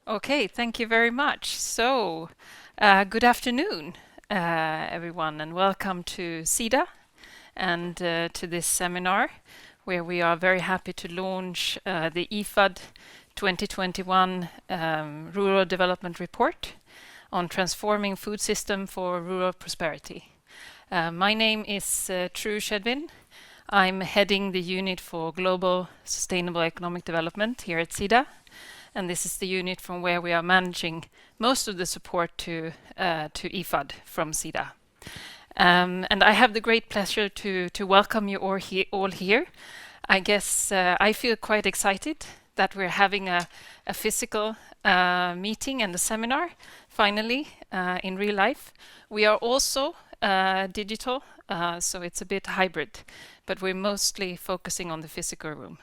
Okay, thank you very much. Good afternoon, everyone, and welcome to SIDA and to this seminar where we are very happy to launch the IFAD 2021 Rural Development Report on transforming food system for rural prosperity. My name is True Shedvin. I'm heading the unit for global sustainable economic development here at SIDA, and this is the unit from where we are managing most of the support to IFAD from SIDA. And I have the great pleasure to welcome you all here. I guess I feel quite excited that we're having a physical meeting and a seminar finally in real life. We are also digital, so it's a bit hybrid, but we're mostly focusing on the physical room.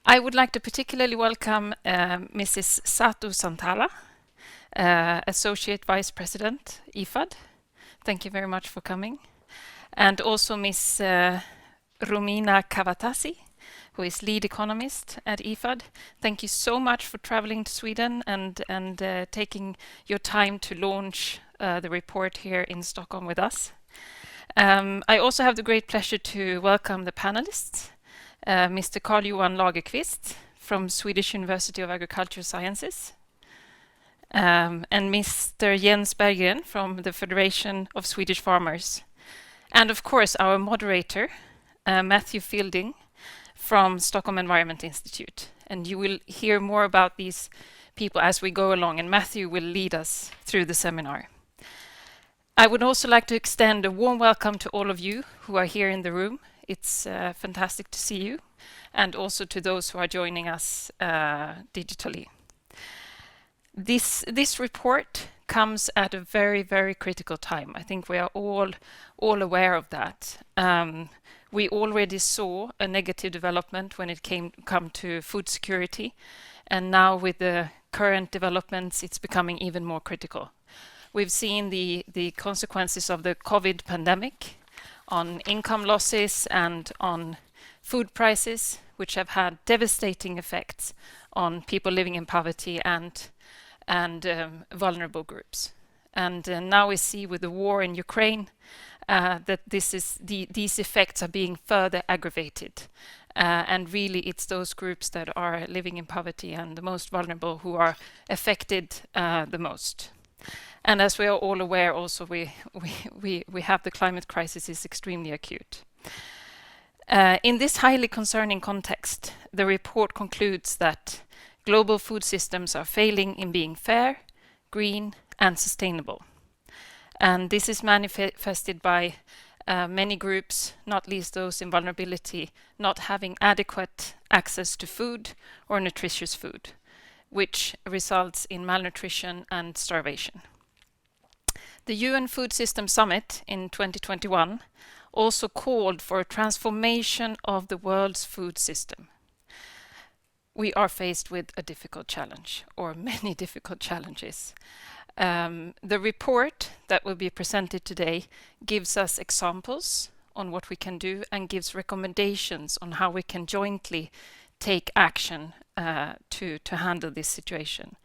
I would like to particularly welcome Mrs. Satu Santala, Associate Vice President, IFAD. Thank you very much for coming. And also Ms. Romina Kavatasi, who is lead economist at IFAD. Thank you so much for traveling to Sweden and taking your time to launch the report here in Stockholm with us. I also have the great pleasure to welcome the panelists. Mr. Carl-Johan Lagerqvist from Swedish University of Agricultural Sciences, and Mr. Jens Berggren from the Federation of Swedish Farmers, and of course our moderator, Matthew Fielding from Stockholm Environment Institute. And you will hear more about these people as we go along, and Matthew will lead us through the seminar. I would also like to extend a warm welcome to all of you who are here in the room. It's fantastic to see you, and also to those who are joining us digitally. This report comes at a very, very critical time. I think we are all aware of that. We already saw a negative development when it come to food security, and now with the current developments, it's becoming even more critical. We've seen the consequences of the COVID pandemic on income losses and on food prices, which have had devastating effects on people living in poverty and vulnerable groups. And now we see with the war in Ukraine that these effects are being further aggravated. And really it's those groups that are living in poverty and the most vulnerable who are affected the most. And as we are all aware also, we have the climate crisis is extremely acute. In this highly concerning context, the report concludes that global food systems are failing in being fair, green, and sustainable. And this is manifested by many groups, not least those in vulnerability, not having adequate access to food or nutritious food, which results in malnutrition and starvation. The UN Food System Summit in 2021 also called for a transformation of the world's food system. We are faced with a difficult challenge, or many difficult challenges. The report that will be presented today gives us examples on what we can do and gives recommendations on how we can jointly take action to handle this situation.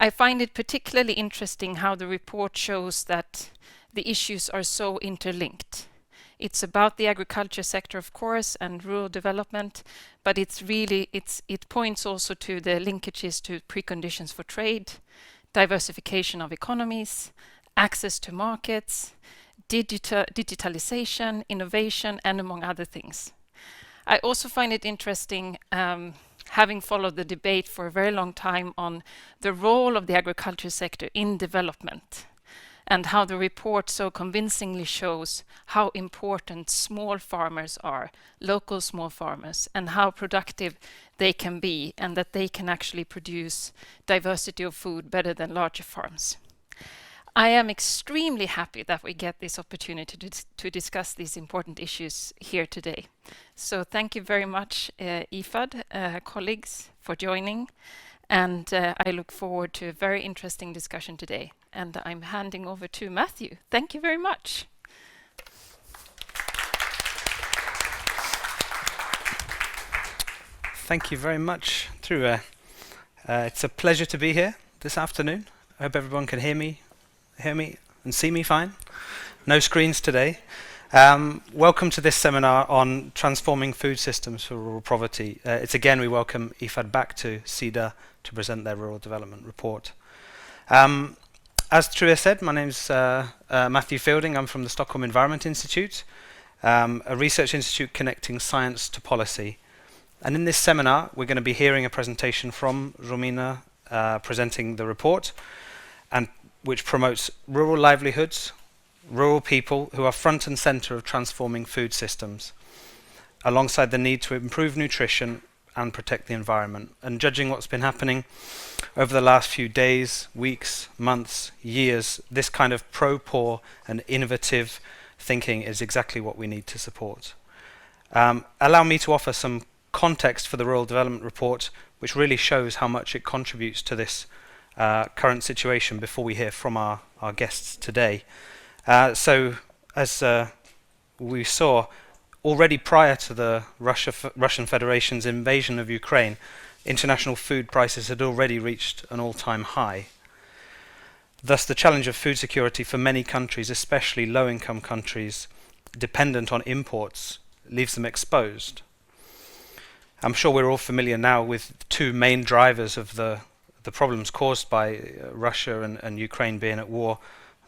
I find it particularly interesting how the report shows that the issues are so interlinked. It's about the agriculture sector, of course, and rural development, but it points also to the linkages to preconditions for trade, diversification of economies, access to markets, digitalization, innovation, and among other things. I also find it interesting having followed the debate for a very long time on the role of the agriculture sector in development, and how the report so convincingly shows how important small farmers are, local small farmers, and how productive they can be, and that they can actually produce diversity of food better than larger farms. I am extremely happy that we get this opportunity to discuss these important issues here today. So thank you very much, IFAD colleagues, for joining. And I look forward to a very interesting discussion today. And I'm handing over to Matthew. Thank you very much. Thank you very much, True. It's a pleasure to be here this afternoon. I hope everyone can hear me and see me fine. No screens today. Welcome to this seminar on transforming food systems for rural poverty. It's again we welcome IFAD back to SIDA to present their rural development report. As Truya said, my name's Matthew Fielding. I'm from the Stockholm Environment Institute, a research institute connecting science to policy. And in this seminar, we're going to be hearing a presentation from Romina presenting the report, and which promotes rural livelihoods, rural people who are front and center of transforming food systems, alongside the need to improve nutrition and protect the environment. And judging what's been happening over the last few days, weeks, months, years, this kind of pro-poor and innovative thinking is exactly what we need to support. Allow me to offer some context for the Rural Development Report, which really shows how much it contributes to this current situation before we hear from our guests today. So, as we saw, already prior to the Russian Federation's invasion of Ukraine, international food prices had already reached an all-time high. Thus, the challenge of food security for many countries, especially low-income countries dependent on imports, leaves them exposed. I'm sure we're all familiar now with two main drivers of the problems caused by Russia and Ukraine being at war: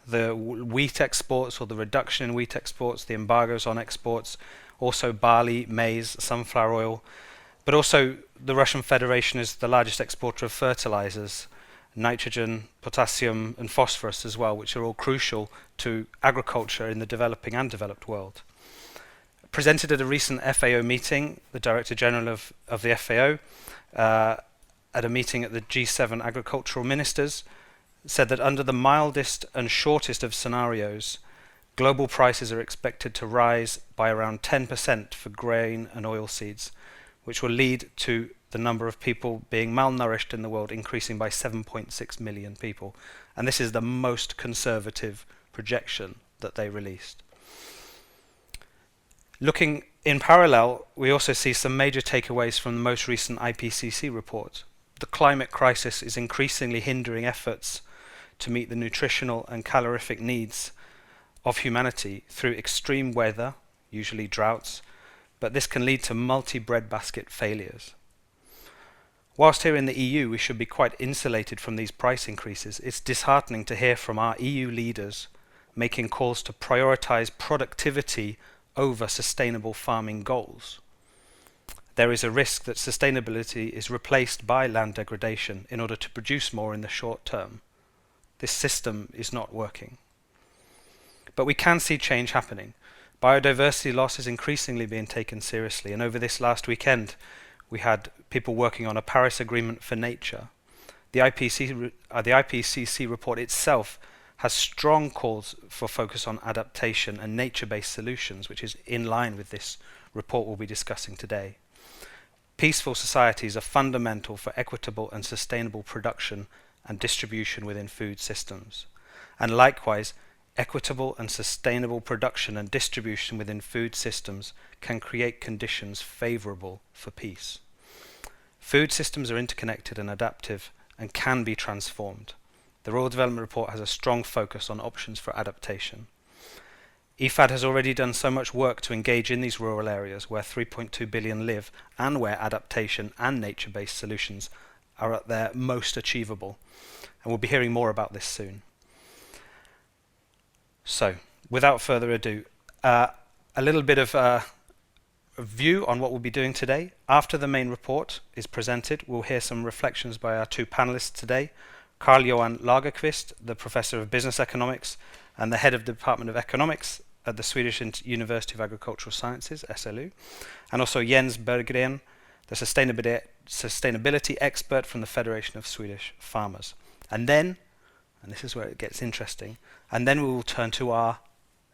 the wheat exports, or the reduction in wheat exports, the embargoes on exports, also barley, maize, sunflower oil, but also the Russian Federation is the largest exporter of fertilizers, nitrogen, potassium and phosphorus as well, which are all crucial to agriculture in the developing and developed world. Presented at a recent FAO meeting, the Director General of the FAO, at a meeting at the G7 agricultural ministers, said that under the mildest and shortest of scenarios, global prices are expected to rise by around 10% for grain and oilseeds, which will lead to the number of people being malnourished in the world increasing by 7.6 million people. And this is the most conservative projection that they released. Looking in parallel, we also see some major takeaways from the most recent IPCC report. The climate crisis is increasingly hindering efforts to meet the nutritional and calorific needs of humanity through extreme weather, usually droughts, but this can lead to multi-breadbasket failures. Whilst here in the EU we should be quite insulated from these price increases, it's disheartening to hear from our EU leaders making calls to prioritize productivity over sustainable farming goals. There is a risk that sustainability is replaced by land degradation in order to produce more in the short term. This system is not working. But we can see change happening. Biodiversity loss is increasingly being taken seriously, and over this last weekend we had people working on a Paris Agreement for nature. The IPCC report itself has strong calls for focus on adaptation and nature-based solutions, which is in line with this report we'll be discussing today. Peaceful societies are fundamental for equitable and sustainable production and distribution within food systems. And likewise, equitable and sustainable production and distribution within food systems can create conditions favorable for peace. Food systems are interconnected and adaptive and can be transformed. The Rural Development Report has a strong focus on options for adaptation. IFAD has already done so much work to engage in these rural areas where 3.2 billion live and where adaptation and nature-based solutions are at their most achievable. And we'll be hearing more about this soon. So, without further ado, a little bit of a view on what we'll be doing today. After the main report is presented, we'll hear some reflections by our two panelists today, Carl-Johan Lagerqvist, the Professor of Business Economics and the Head of the Department of Economics at the Swedish University of Agricultural Sciences, SLU, and also Jens Berggren, the sustainability expert from the Federation of Swedish Farmers. And then, and this is where it gets interesting, and then we will turn to our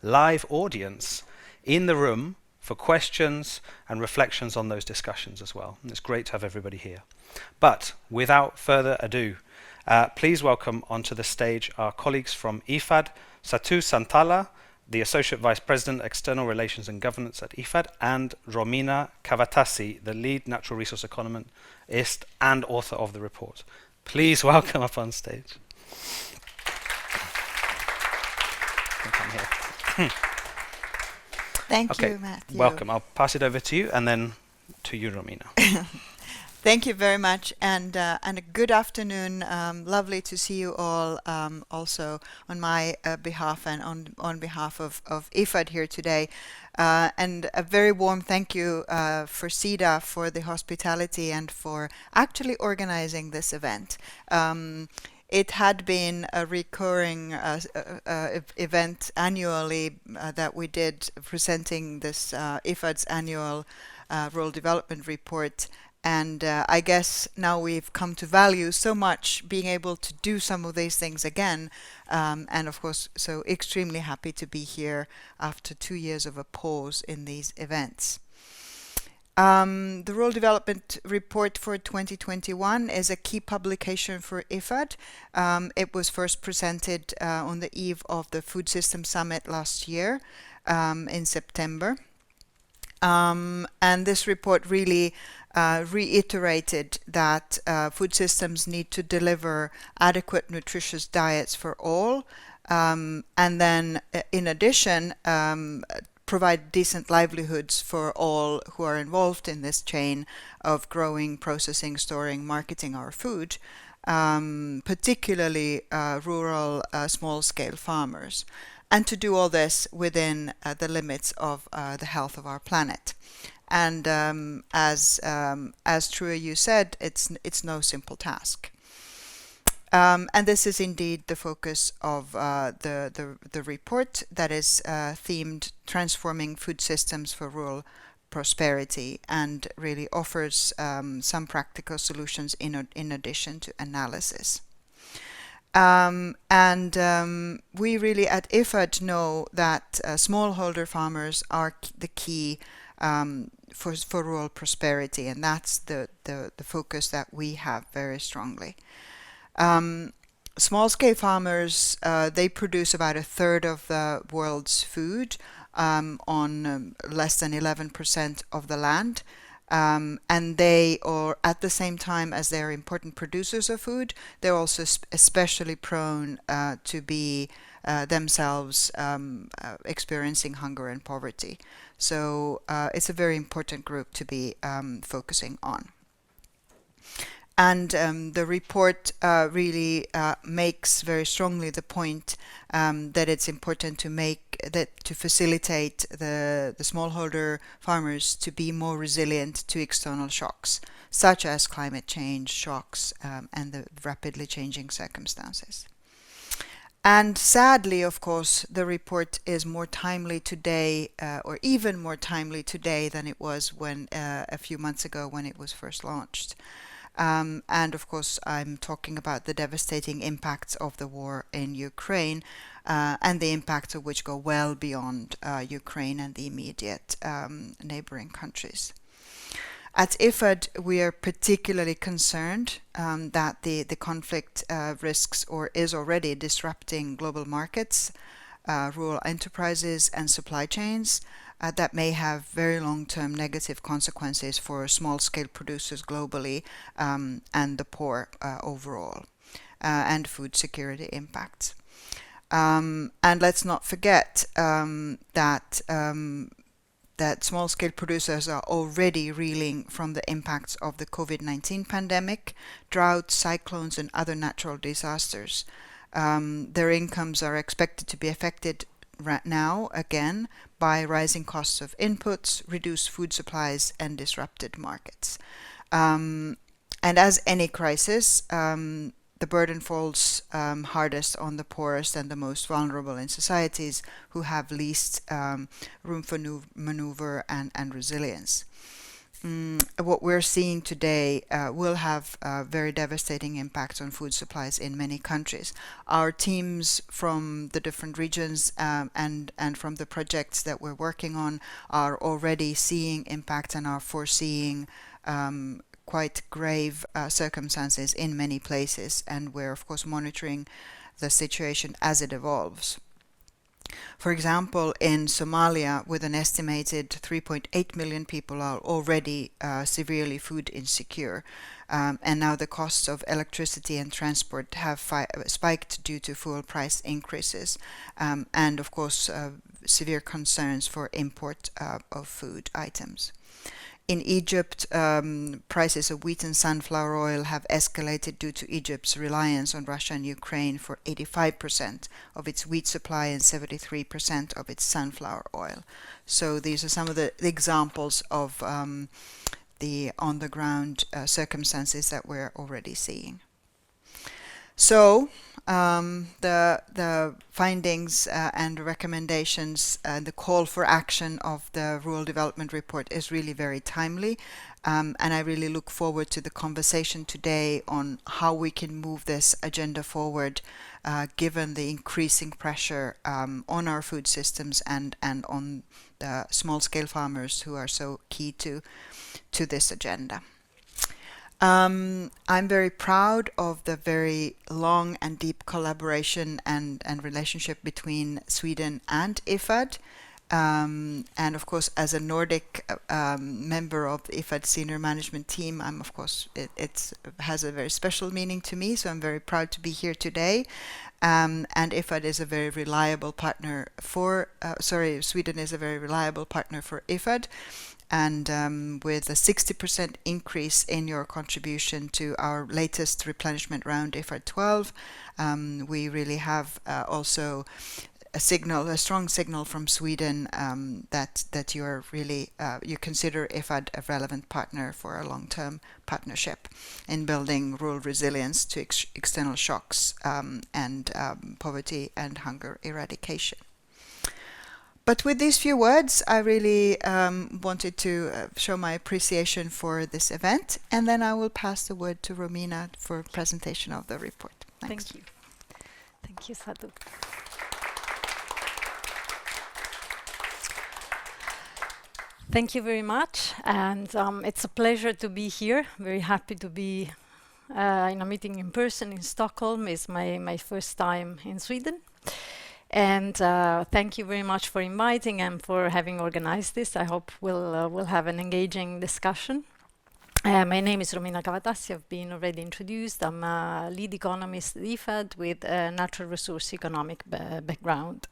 live audience in the room for questions and reflections on those discussions as well. And it's great to have everybody here. But without further ado, please welcome onto the stage our colleagues from IFAD, Satu Santala, the Associate Vice President, External Relations and Governance at IFAD, and Romina Kavatasi, the Lead Natural Resource Economist and author of the report. Please welcome up on stage. Thank you, Matthew. Welcome. I'll pass it over to you and then to you, Romina. Thank you very much, and a good afternoon. Lovely to see you all, also on my behalf and on behalf of IFAD here today. And a very warm thank you for SIDA for the hospitality and for actually organizing this event. It had been a recurring event annually that we did, presenting this IFAD's annual rural development report. And I guess now we've come to value so much being able to do some of these things again. And of course, so extremely happy to be here after 2 years of a pause in these events. The Rural Development Report for 2021 is a key publication for IFAD. It was first presented on the eve of the Food System Summit last year in September. And this report really reiterated that food systems need to deliver adequate nutritious diets for all, and then in addition provide decent livelihoods for all who are involved in this chain of growing, processing, storing, marketing our food, particularly rural small-scale farmers, and to do all this within the limits of the health of our planet. And as Trua, you said, it's no simple task. And this is indeed the focus of the report that is themed Transforming Food Systems for Rural Prosperity, and really offers some practical solutions in addition to analysis. We really at IFAD know that smallholder farmers are the key for rural prosperity, and that's the focus that we have very strongly. Small-scale farmers, they produce about a third of the world's food on less than 11% of the land. And they are, at the same time as they're important producers of food, they're also especially prone to be themselves experiencing hunger and poverty. So it's a very important group to be focusing on. And the report really makes very strongly the point that it's important to facilitate the smallholder farmers to be more resilient to external shocks, such as climate change shocks and the rapidly changing circumstances. And sadly, of course, the report is more timely today, or even more timely today than it was when a few months ago when it was first launched. And of course, I'm talking about the devastating impacts of the war in Ukraine, and the impacts of which go well beyond Ukraine and the immediate neighboring countries. At IFAD, we are particularly concerned that the conflict risks or is already disrupting global markets, rural enterprises and supply chains, that may have very long-term negative consequences for small-scale producers globally and the poor overall, and food security impacts. And let's not forget that small-scale producers are already reeling from the impacts of the COVID-19 pandemic, droughts, cyclones, and other natural disasters. Their incomes are expected to be affected right now again by rising costs of inputs, reduced food supplies, and disrupted markets. And as any crisis, the burden falls hardest on the poorest and the most vulnerable in societies who have least room for maneuver and resilience. What we're seeing today will have very devastating impacts on food supplies in many countries. Our teams from the different regions and from the projects that we're working on are already seeing impacts and are foreseeing quite grave circumstances in many places, and we're of course monitoring the situation as it evolves. For example, in Somalia, with an estimated 3.8 million people are already severely food insecure. And now the costs of electricity and transport have spiked due to fuel price increases. And of course, severe concerns for import of food items. In Egypt, prices of wheat and sunflower oil have escalated due to Egypt's reliance on Russia and Ukraine for 85% of its wheat supply and 73% of its sunflower oil. So these are some of the examples of the on-the-ground circumstances that we're already seeing. So the findings and recommendations and the call for action of the Rural Development Report is really very timely. And I really look forward to the conversation today on how we can move this agenda forward, given the increasing pressure on our food systems and on the small-scale farmers who are so key to this agenda. I'm very proud of the very long and deep collaboration and relationship between Sweden and IFAD. And of course, as a Nordic member of the IFAD senior management team, I'm of course, it has a very special meaning to me, so I'm very proud to be here today. And IFAD is a very reliable partner for, Sweden is a very reliable partner for IFAD. And with a 60% increase in your contribution to our latest replenishment round, IFAD 12, we really have also a strong signal from Sweden that you are really you consider IFAD a relevant partner for a long-term partnership in building rural resilience to external shocks and poverty and hunger eradication. But with these few words, I really wanted to show my appreciation for this event, and then I will pass the word to Romina for presentation of the report. Thanks. Thank you. Thank you, Sadhu. Thank you very much, and it's a pleasure to be here. Very happy to be in a meeting in person in Stockholm. It's my first time in Sweden. And thank you very much for inviting and for having organized this. I hope we'll have an engaging discussion. My name is Romina Cavatassi. I've been already introduced. I'm a lead economist at IFAD with a natural resource economic background.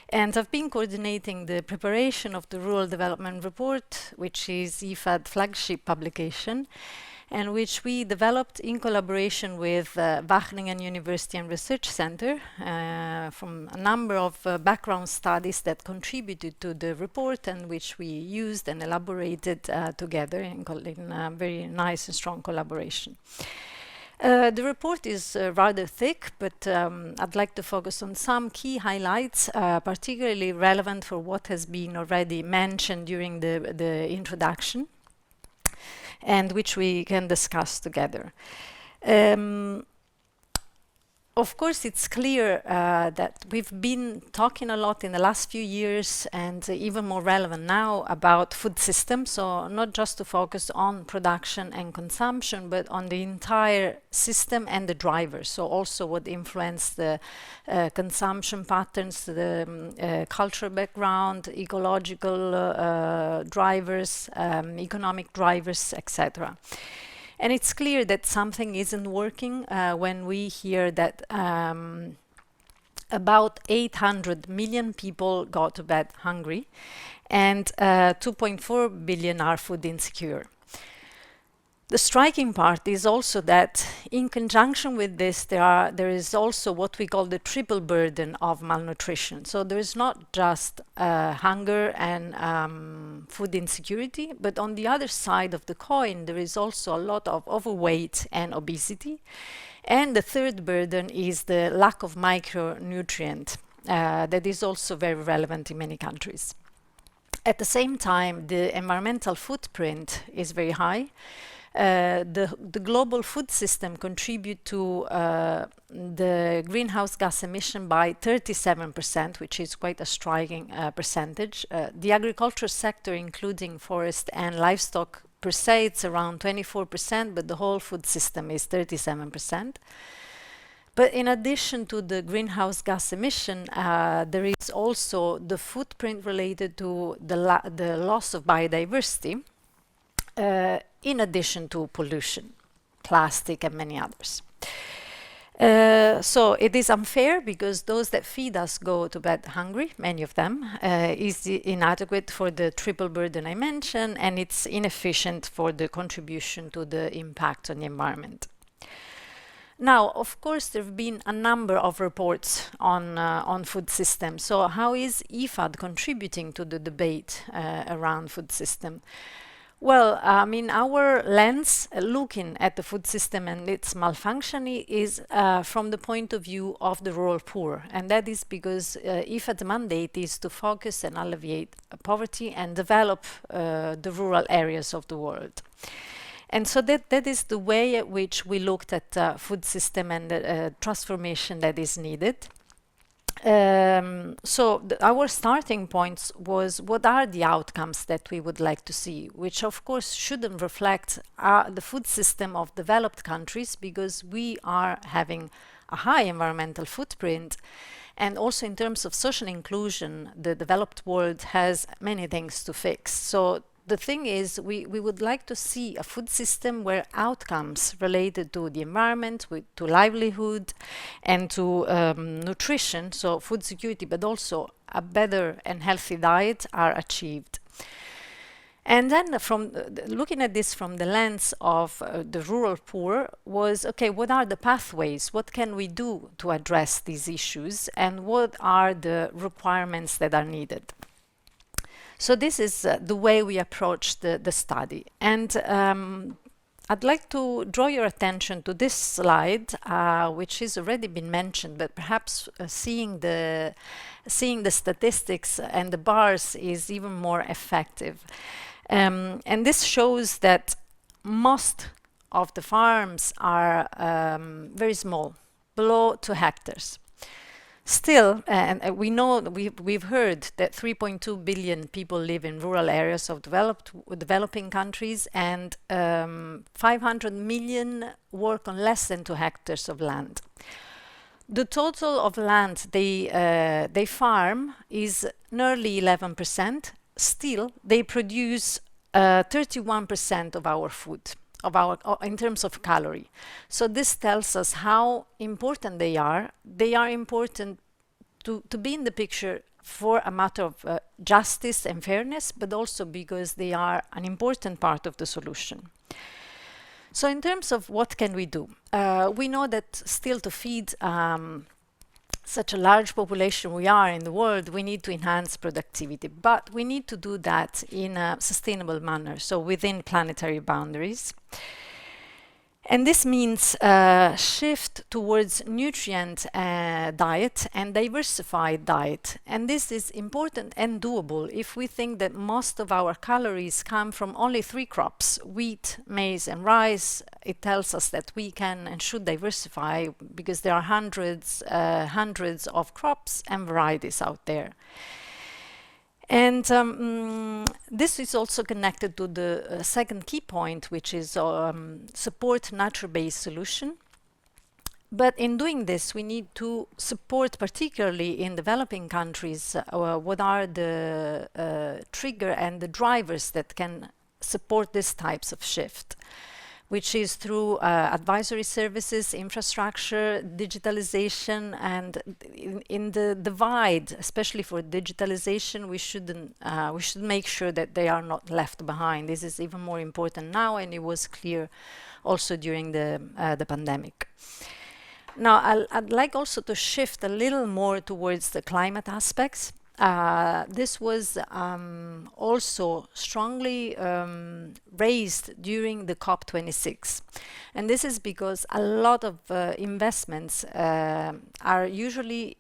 And I've been coordinating the preparation of the Rural Development Report, which is IFAD flagship publication, and which we developed in collaboration with Wageningen University and Research Center from a number of background studies that contributed to the report and which we used and elaborated together in a very nice and strong collaboration. The report is rather thick, but I'd like to focus on some key highlights, particularly relevant for what has been already mentioned during the introduction, and which we can discuss together. Of course, it's clear that we've been talking a lot in the last few years, and even more relevant now, about food systems. So not just to focus on production and consumption, but on the entire system and the drivers. So also what influence the consumption patterns, the cultural background, ecological drivers, economic drivers, etc. And it's clear that something isn't working when we hear that about 800 million people go to bed hungry and 2.4 billion are food insecure. The striking part is also that in conjunction with this, there is also what we call the triple burden of malnutrition. So there is not just hunger and food insecurity, but on the other side of the coin, there is also a lot of overweight and obesity. And the third burden is the lack of micronutrient that is also very relevant in many countries. At the same time, the environmental footprint is very high. The global food system contribute to the greenhouse gas emission by 37%, which is quite a striking percentage. The agriculture sector, including forest and livestock per se, it's around 24%, but the whole food system is 37%. But in addition to the greenhouse gas emission, there is also the footprint related to the loss of biodiversity, in addition to pollution, plastic and many others. So it is unfair because those that feed us go to bed hungry, many of them, is inadequate for the triple burden I mentioned, and it's inefficient for the contribution to the impact on the environment. Now, of course, there have been a number of reports on food systems. So how is IFAD contributing to the debate around food system? Well, I mean, our lens looking at the food system and its malfunctioning is from the point of view of the rural poor. And that is because IFAD's mandate is to focus and alleviate poverty and develop the rural areas of the world. And so that is the way at which we looked at food system and the transformation that is needed. So our starting points was what are the outcomes that we would like to see, which of course shouldn't reflect the food system of developed countries, because we are having a high environmental footprint. And also in terms of social inclusion, the developed world has many things to fix. So the thing is, we would like to see a food system where outcomes related to the environment, to livelihood, and to nutrition, so food security, but also a better and healthy diet, are achieved. And then from looking at this from the lens of the rural poor was, okay, what are the pathways? What can we do to address these issues? And what are the requirements that are needed? So this is the way we approach the study. And I'd like to draw your attention to this slide, which has already been mentioned, but perhaps seeing the statistics and the bars is even more effective. And this shows that most of the farms are very small, below 2 hectares. Still, and we know, we've heard that 3.2 billion people live in rural areas of developing countries, and 500 million work on less than 2 hectares of land. The total of land they farm is nearly 11%. Still, they produce 31% of our food, in terms of calorie. So this tells us how important they are. They are important to be in the picture for a matter of justice and fairness, but also because they are an important part of the solution. So in terms of what can we do? We know that still to feed such a large population we are in the world, we need to enhance productivity, but we need to do that in a sustainable manner, so within planetary boundaries. And this means shift towards nutrient diet and diversified diet. And this is important and doable if we think that most of our calories come from only 3 crops, wheat, maize, and rice. It tells us that we can and should diversify because there are hundreds of crops and varieties out there. And this is also connected to the second key point, which is support nature-based solution. But in doing this, we need to support, particularly in developing countries, what are the trigger and the drivers that can support these types of shift, which is through advisory services, infrastructure, digitalization, and in the divide, especially for digitalization, we should make sure that they are not left behind. This is even more important now, and it was clear also during the pandemic. Now, I'd like also to shift a little more towards the climate aspects. This was also strongly raised during the COP26. And this is because a lot of investments are usually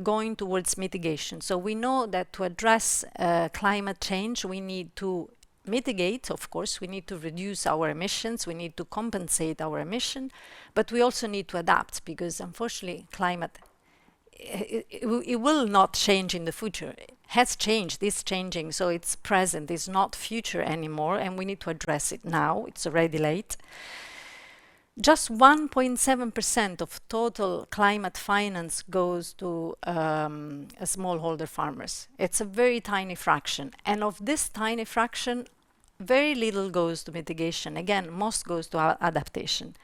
going towards mitigation. So we know that to address climate change, we need to mitigate, of course, we need to reduce our emissions, we need to compensate our emission, but we also need to adapt because unfortunately climate it will not change in the future. It has changed, it's changing, so it's present, it's not future anymore, and we need to address it now. It's already late. Just 1.7% of total climate finance goes to smallholder farmers. It's a very tiny fraction. And of this tiny fraction, very little goes to mitigation. Again, most goes to adaptation.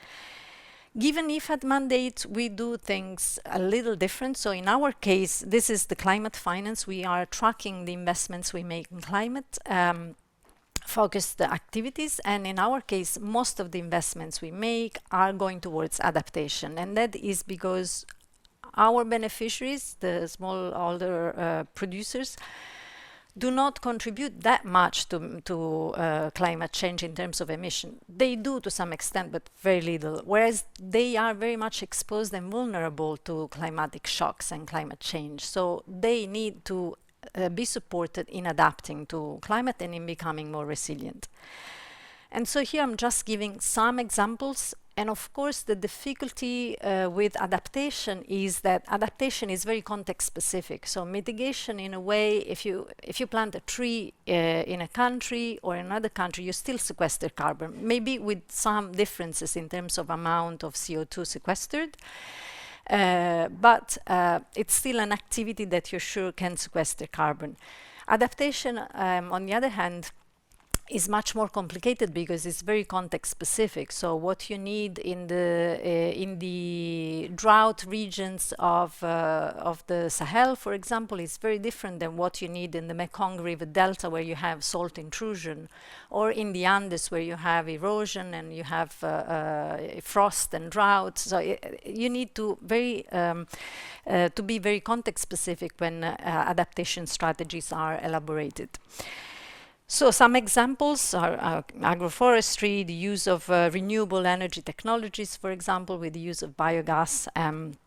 Given IFAD mandate, we do things a little different. So in our case, this is the climate finance. We are tracking the investments we make in climate focused activities, and in our case, most of the investments we make are going towards adaptation, and that is because our beneficiaries, the smallholder producers, do not contribute that much to climate change in terms of emission. They do to some extent, but very little, whereas they are very much exposed and vulnerable to climatic shocks and climate change. So they need to be supported in adapting to climate and in becoming more resilient. And so here I'm just giving some examples. And of course, the difficulty with adaptation is that adaptation is very context specific. So mitigation, in a way, if you plant a tree in a country or in another country, you still sequester carbon, maybe with some differences in terms of amount of CO2 sequestered. But it's still an activity that you're sure can sequester carbon. Adaptation, on the other hand, is much more complicated because it's very context specific. So what you need in the drought regions of the Sahel, for example, is very different than what you need in the Mekong River Delta, where you have salt intrusion, or in the Andes, where you have erosion and you have frost and drought. So you need to be very context specific when adaptation strategies are elaborated. So some examples are agroforestry, the use of renewable energy technologies, for example, with the use of biogas, and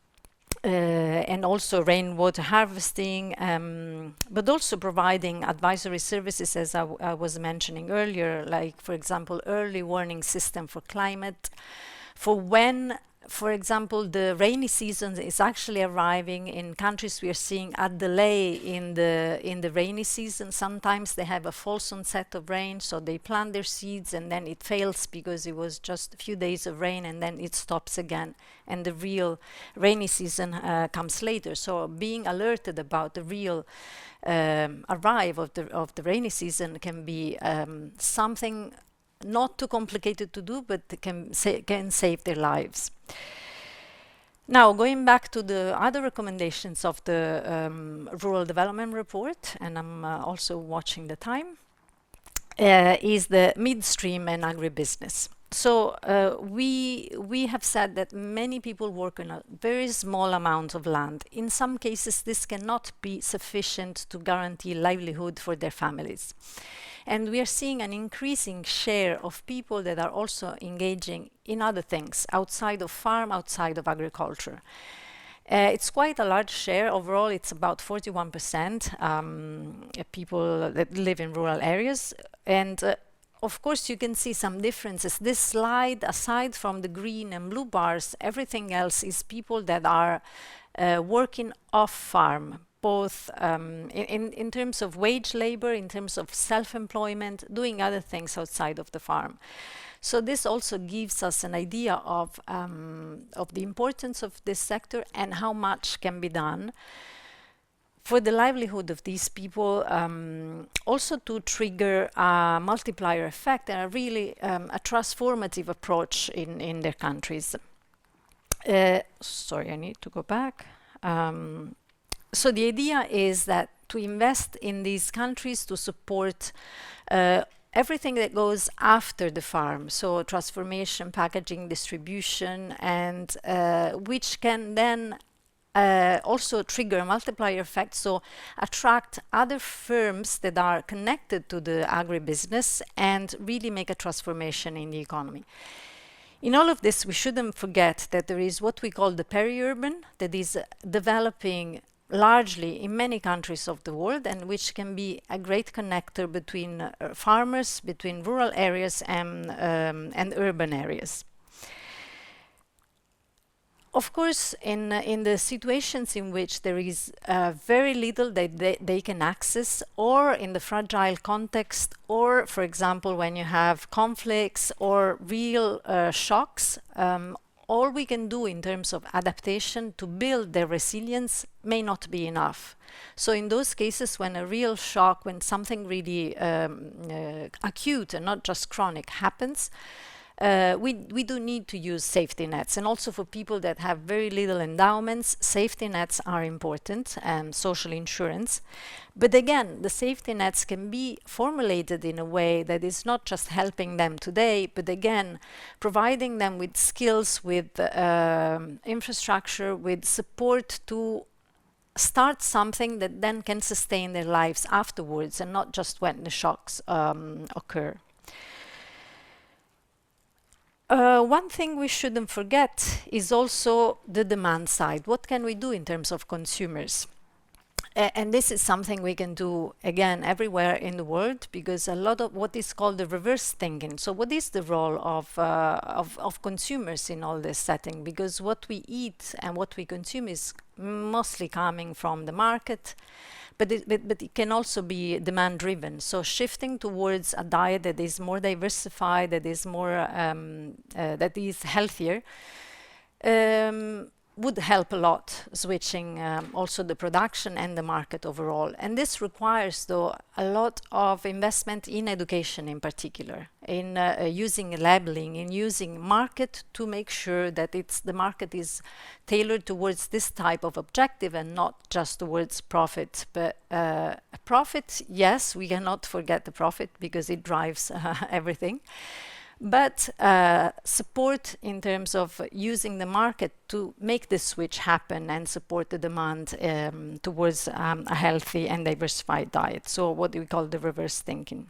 also rainwater harvesting, but also providing advisory services, as I was mentioning earlier, like, for example, early warning system for climate, for when, for example, the rainy season is actually arriving in countries. We are seeing a delay in the rainy season. Sometimes they have a false onset of rain, so they plant their seeds and then it fails because it was just a few days of rain and then it stops again, and the real rainy season comes later. So being alerted about the real arrive of the rainy season can be something not too complicated to do, but can save their lives. Now, going back to the other recommendations of the Rural Development Report, and I'm also watching the time, is the midstream and agribusiness. So we have said that many people work on a very small amount of land. In some cases, this cannot be sufficient to guarantee livelihood for their families. And we are seeing an increasing share of people that are also engaging in other things outside of farm, outside of agriculture. It's quite a large share. Overall, it's about 41% people that live in rural areas. And of course, you can see some differences. This slide, aside from the green and blue bars, everything else is people that are working off farm, both in terms of wage labor, in terms of self-employment, doing other things outside of the farm. So this also gives us an idea of the importance of this sector and how much can be done for the livelihood of these people, also to trigger a multiplier effect and a really a transformative approach in their countries. Sorry, I need to go back. So the idea is that to invest in these countries to support everything that goes after the farm, so transformation, packaging, distribution, and which can then also trigger a multiplier effect, so attract other firms that are connected to the agribusiness and really make a transformation in the economy. In all of this, we shouldn't forget that there is what we call the peri-urban, that is developing largely in many countries of the world, and which can be a great connector between farmers, between rural areas and urban areas. Of course, in the situations in which there is very little that they can access, or in the fragile context, or, for example, when you have conflicts or real shocks, all we can do in terms of adaptation to build their resilience may not be enough. So in those cases, when a real shock, when something really acute and not just chronic happens, we do need to use safety nets. And also for people that have very little endowments, safety nets are important, and social insurance. But again, the safety nets can be formulated in a way that is not just helping them today, but again, providing them with skills, with infrastructure, with support to start something that then can sustain their lives afterwards, and not just when the shocks occur. One thing we shouldn't forget is also the demand side. What can we do in terms of consumers? And this is something we can do, again, everywhere in the world, because a lot of what is called the reverse thinking. So what is the role of consumers in all this setting? Because what we eat and what we consume is mostly coming from the market, but it can also be demand driven. So shifting towards a diet that is more diversified, that is more that is healthier, would help a lot, switching also the production and the market overall. And this requires, though, a lot of investment in education in particular, in using labeling, in using market to make sure that the market is tailored towards this type of objective and not just towards profit. But profit, yes, we cannot forget the profit because it drives everything. But support in terms of using the market to make this switch happen and support the demand towards a healthy and diversified diet. So what we call the reverse thinking.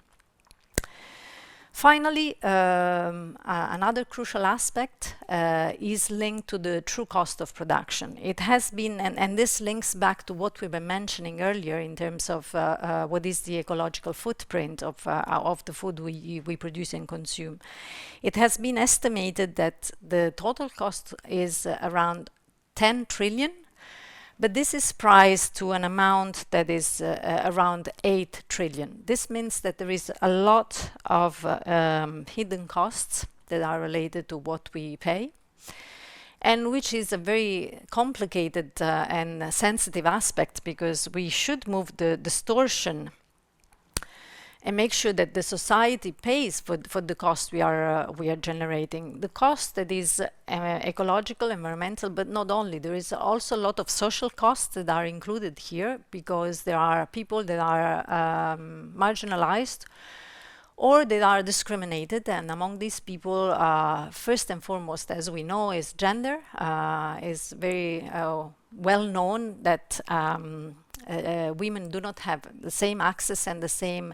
Finally, another crucial aspect is linked to the true cost of production. It has been, and this links back to what we were mentioning earlier in terms of what is the ecological footprint of the food we produce and consume. It has been estimated that the total cost is around 10 trillion. But this is priced to an amount that is around 8 trillion. This means that there is a lot of hidden costs that are related to what we pay, and which is a very complicated and sensitive aspect, because we should move the distortion and make sure that the society pays for the cost we are generating. The cost that is ecological, environmental, but not only. There is also a lot of social costs that are included here, because there are people that are marginalized or that are discriminated. And among these people, first and foremost, as we know, is gender. Is very well known that women do not have the same access and the same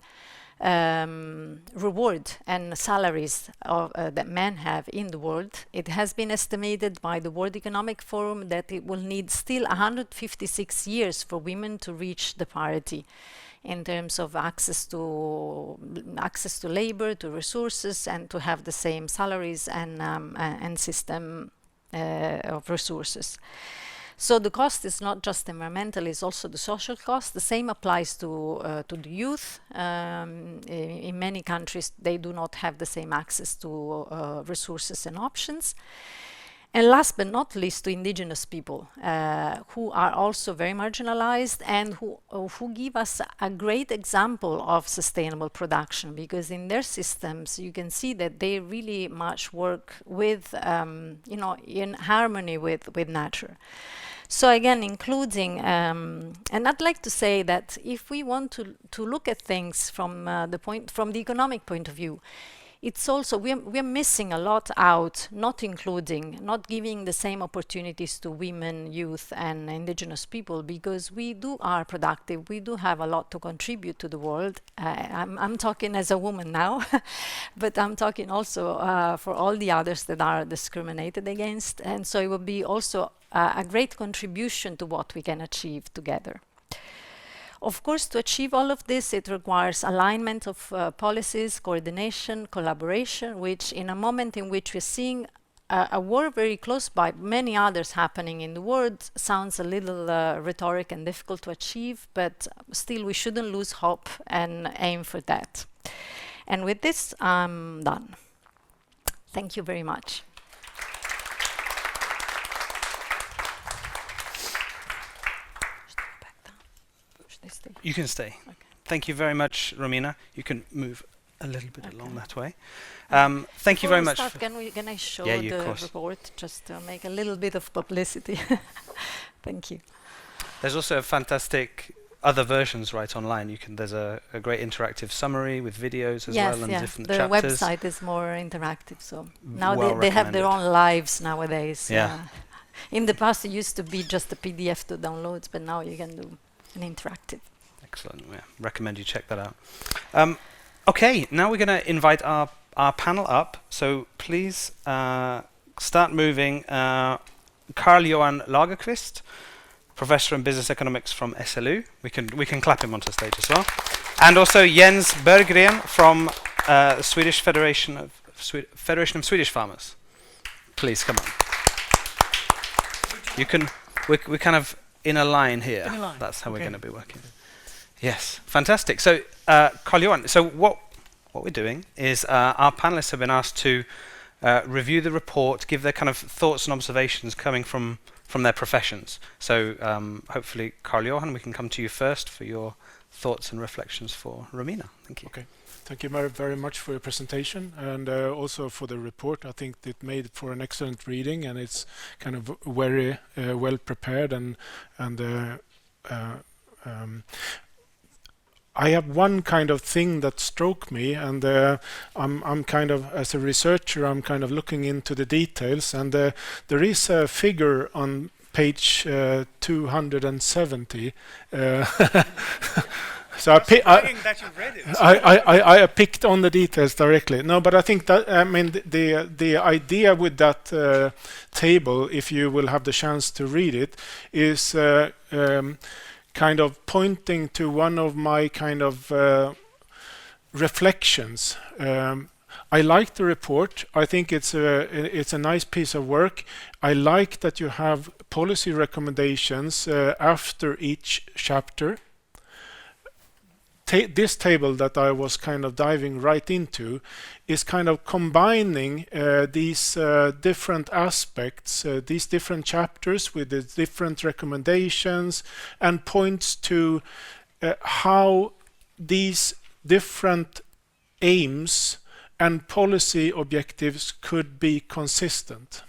reward and salaries that men have in the world. It has been estimated by the World Economic Forum that it will need still 156 years for women to reach the parity in terms of access to labor, to resources, and to have the same salaries and system of resources. So the cost is not just environmental, it's also the social cost. The same applies to the youth. In many countries, they do not have the same access to resources and options. And last but not least, to indigenous people, who are also very marginalized and who give us a great example of sustainable production, because in their systems, you can see that they really much work with, in harmony with nature. So again, including, and I'd like to say that if we want to look at things from the economic point of view, it's also, we're missing a lot out, not including, not giving the same opportunities to women, youth, and indigenous people, because we are productive, we do have a lot to contribute to the world. I'm talking as a woman now, but I'm talking also for all the others that are discriminated against, and so it will be also a great contribution to what we can achieve together. Of course, to achieve all of this, it requires alignment of policies, coordination, collaboration, which in a moment in which we're seeing a war very close by, many others happening in the world, sounds a little rhetoric and difficult to achieve, but still we shouldn't lose hope and aim for that. And with this, I'm done. Thank you very much. You can stay. Okay. Thank you very much, Romina. You can move a little bit along that way. Thank you Before very we much. start, can I show Yeah, of the course. report just to make a little bit of publicity? Thank you. There's also a fantastic other versions right online. You can. There's a great interactive summary with videos as well and different the chapters. website is more interactive, so now Well they have their recommended. own lives nowadays. Yeah. In the past, it used to be just a PDF to download, but now you can do an interactive. Excellent. Yeah, recommend you check that out. Okay, now we're going to invite our panel up. So please start moving. Carl-Johan Lagerqvist, Professor in Business Economics from SLU. We can clap him onto stage as well. And also Jens Berggren from Swedish Federation of Swedish Farmers. Please come on. You can. We're kind of in a line here. In a line. That's how we're Okay. going to be working. Yes, fantastic. So, Carl-Johan, so what we're doing is our panelists have been asked to review the report, give their kind of thoughts and observations coming from their professions. So, hopefully, Carl-Johan, we can come to you first for your thoughts and reflections for Romina. Thank you. Okay. Thank you very much for your presentation and also for the report. I think it made for an excellent reading, and it's kind of very well prepared I have one kind of thing that struck me, and I'm kind of, as a researcher, I'm kind of looking into the details, and there is a figure on page 270. So I picked on the details directly. No, but I think that the idea with that table, if you will have the chance to read it, is kind of pointing to one of my kind of reflections. I like the report. I think it's a nice piece of work. I like that you have policy recommendations after each chapter. This table that I was kind of diving right into is kind of combining these different aspects, these different chapters with the different recommendations, and points to how these different aims and policy objectives could be consistent.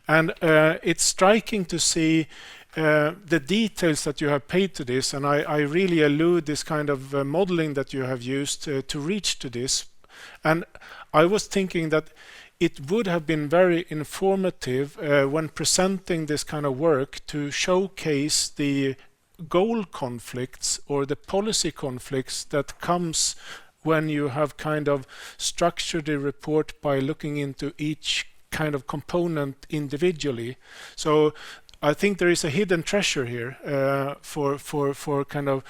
And it's striking to see the details that you have paid to this, and I really allude this kind of modeling that you have used to reach to this. And I was thinking that it would have been very informative when presenting this kind of work to showcase the goal conflicts or the policy conflicts that comes when you have kind of structured the report by looking into each kind of component individually. So I think there is a hidden treasure here for kind of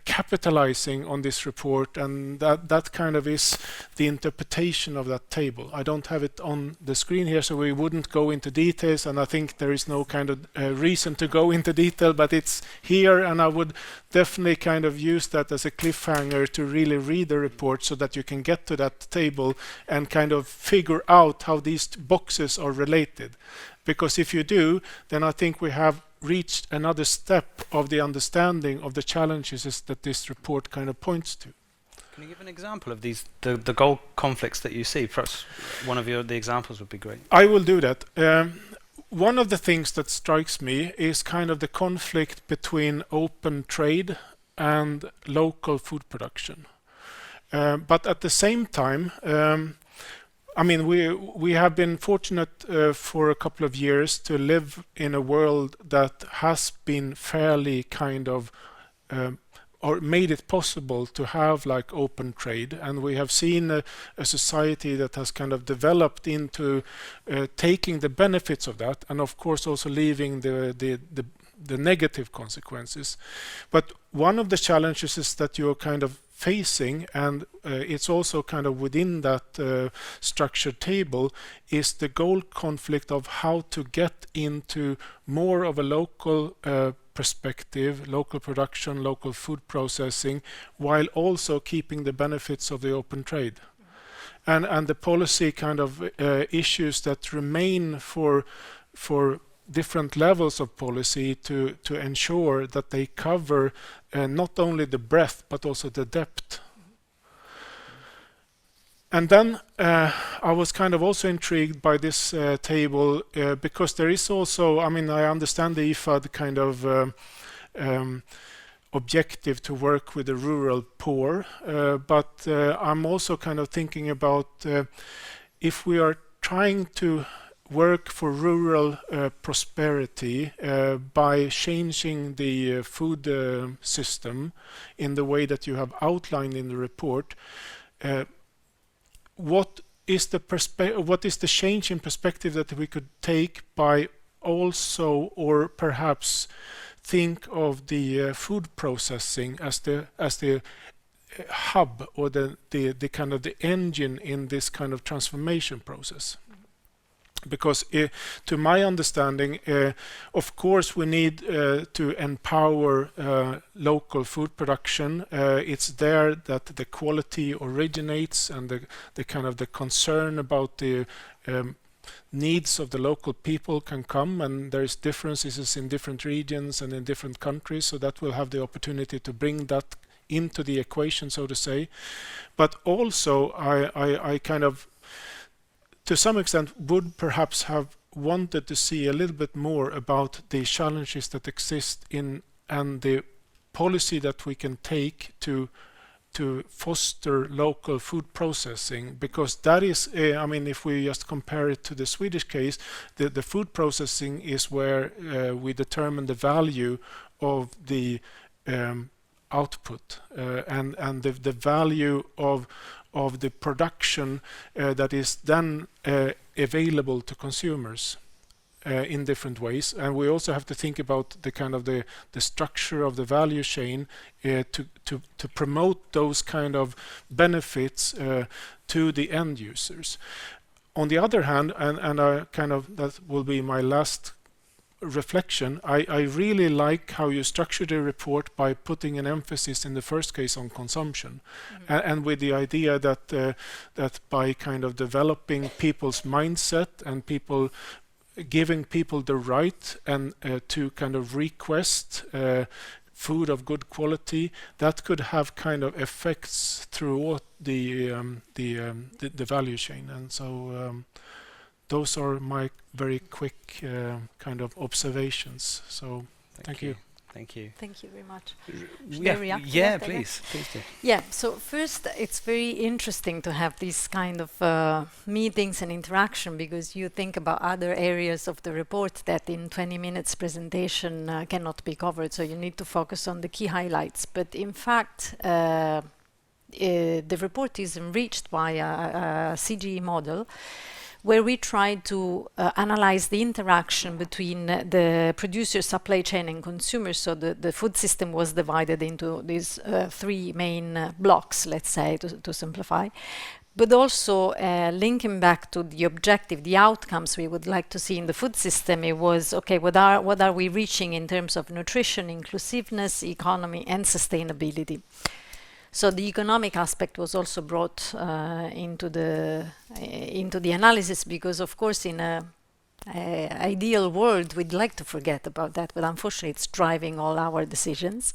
capitalizing on this report, and that kind of is the interpretation of that table. I don't have it on the screen here, so we wouldn't go into details, and I think there is no kind of reason to go into detail, but it's here, and I would definitely kind of use that as a cliffhanger to really read the report so that you can get to that table and kind of figure out how these boxes are related. Because if you do, then I think we have reached another step of the understanding of the challenges that this report kind of points to. Can you give an example of these the goal conflicts that you see? Perhaps one of the examples would be great. I will do that. One of the things that strikes me is kind of the conflict between open trade and local food production. But at the same time, I mean, we have been fortunate for a couple of years to live in a world that has been fairly kind of or made it possible to have like open trade, and we have seen a society that has kind of developed into taking the benefits of that, and of course also leaving the negative consequences. But one of the challenges is that you're kind of facing, and it's also kind of within that structured table, is the goal conflict of how to get into more of a local perspective, local production, local food processing, while also keeping the benefits of the open trade. And the policy kind of issues that remain for different levels of policy to ensure that they cover not only the breadth but also the depth. And then I was kind of also intrigued by this table because there is also, I mean, I understand the IFAD kind of objective to work with the rural poor, but I'm also kind of thinking about if we are trying to work for rural prosperity by changing the food system in the way that you have outlined in the report, what is the change in perspective that we could take by also, or perhaps think of the food processing as the hub or the kind of the engine in this kind of transformation process? Because to my understanding, of course, we need to empower local food production. It's there that the quality originates, and the kind of the concern about the needs of the local people can come, and there's differences in different regions and in different countries, so that will have the opportunity to bring that into the equation, so to say. But also I kind of, to some extent, would perhaps have wanted to see a little bit more about the challenges that exist in and the policy that we can take to foster local food processing, because that is, I mean, if we just compare it to the Swedish case, the food processing is where we determine the value of the output and the value of the production that is then available to consumers in different ways. And we also have to think about the kind of the structure of the value chain to promote those kind of benefits to the end users. On the other hand, and I kind of, that will be my last reflection, I really like how you structure the report by putting an emphasis in the first case on consumption, and with the idea that that by kind of developing people's mindset and giving people the right and to kind of request food of good quality, that could have kind of effects throughout the value chain. And so those are my very quick kind of observations. So thank you. Thank you. Thank you very much. Yeah, please do. Yeah, so first, it's very interesting to have these kind of meetings and interaction, because you think about other areas of the report that in 20 minutes presentation cannot be covered, so you need to focus on the key highlights. But in fact, the report is enriched by a CGE model, where we try to analyze the interaction between the producer, supply chain, and consumers. So the food system was divided into these three main blocks, let's say, to simplify. But also linking back to the objective, the outcomes we would like to see in the food system, it was, okay, what are we reaching in terms of nutrition, inclusiveness, economy, and sustainability? So the economic aspect was also brought into the analysis, because of course in a ideal world we'd like to forget about that, but unfortunately it's driving all our decisions.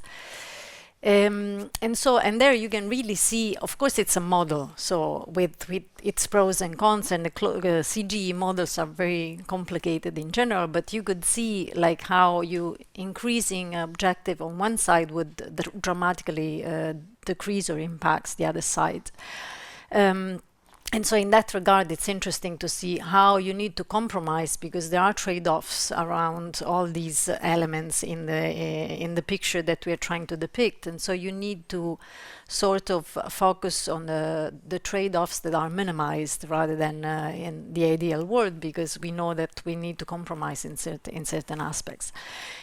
And there you can really see, of course it's a model, so with its pros and cons, and the CGE models are very complicated in general, but you could see like how you increasing objective on one side would dramatically decrease or impacts the other side. And so in that regard, it's interesting to see how you need to compromise, because there are trade-offs around all these elements in the picture that we are trying to depict. And so you need to sort of focus on the trade-offs that are minimized rather than in the ideal world, because we know that we need to compromise in certain aspects.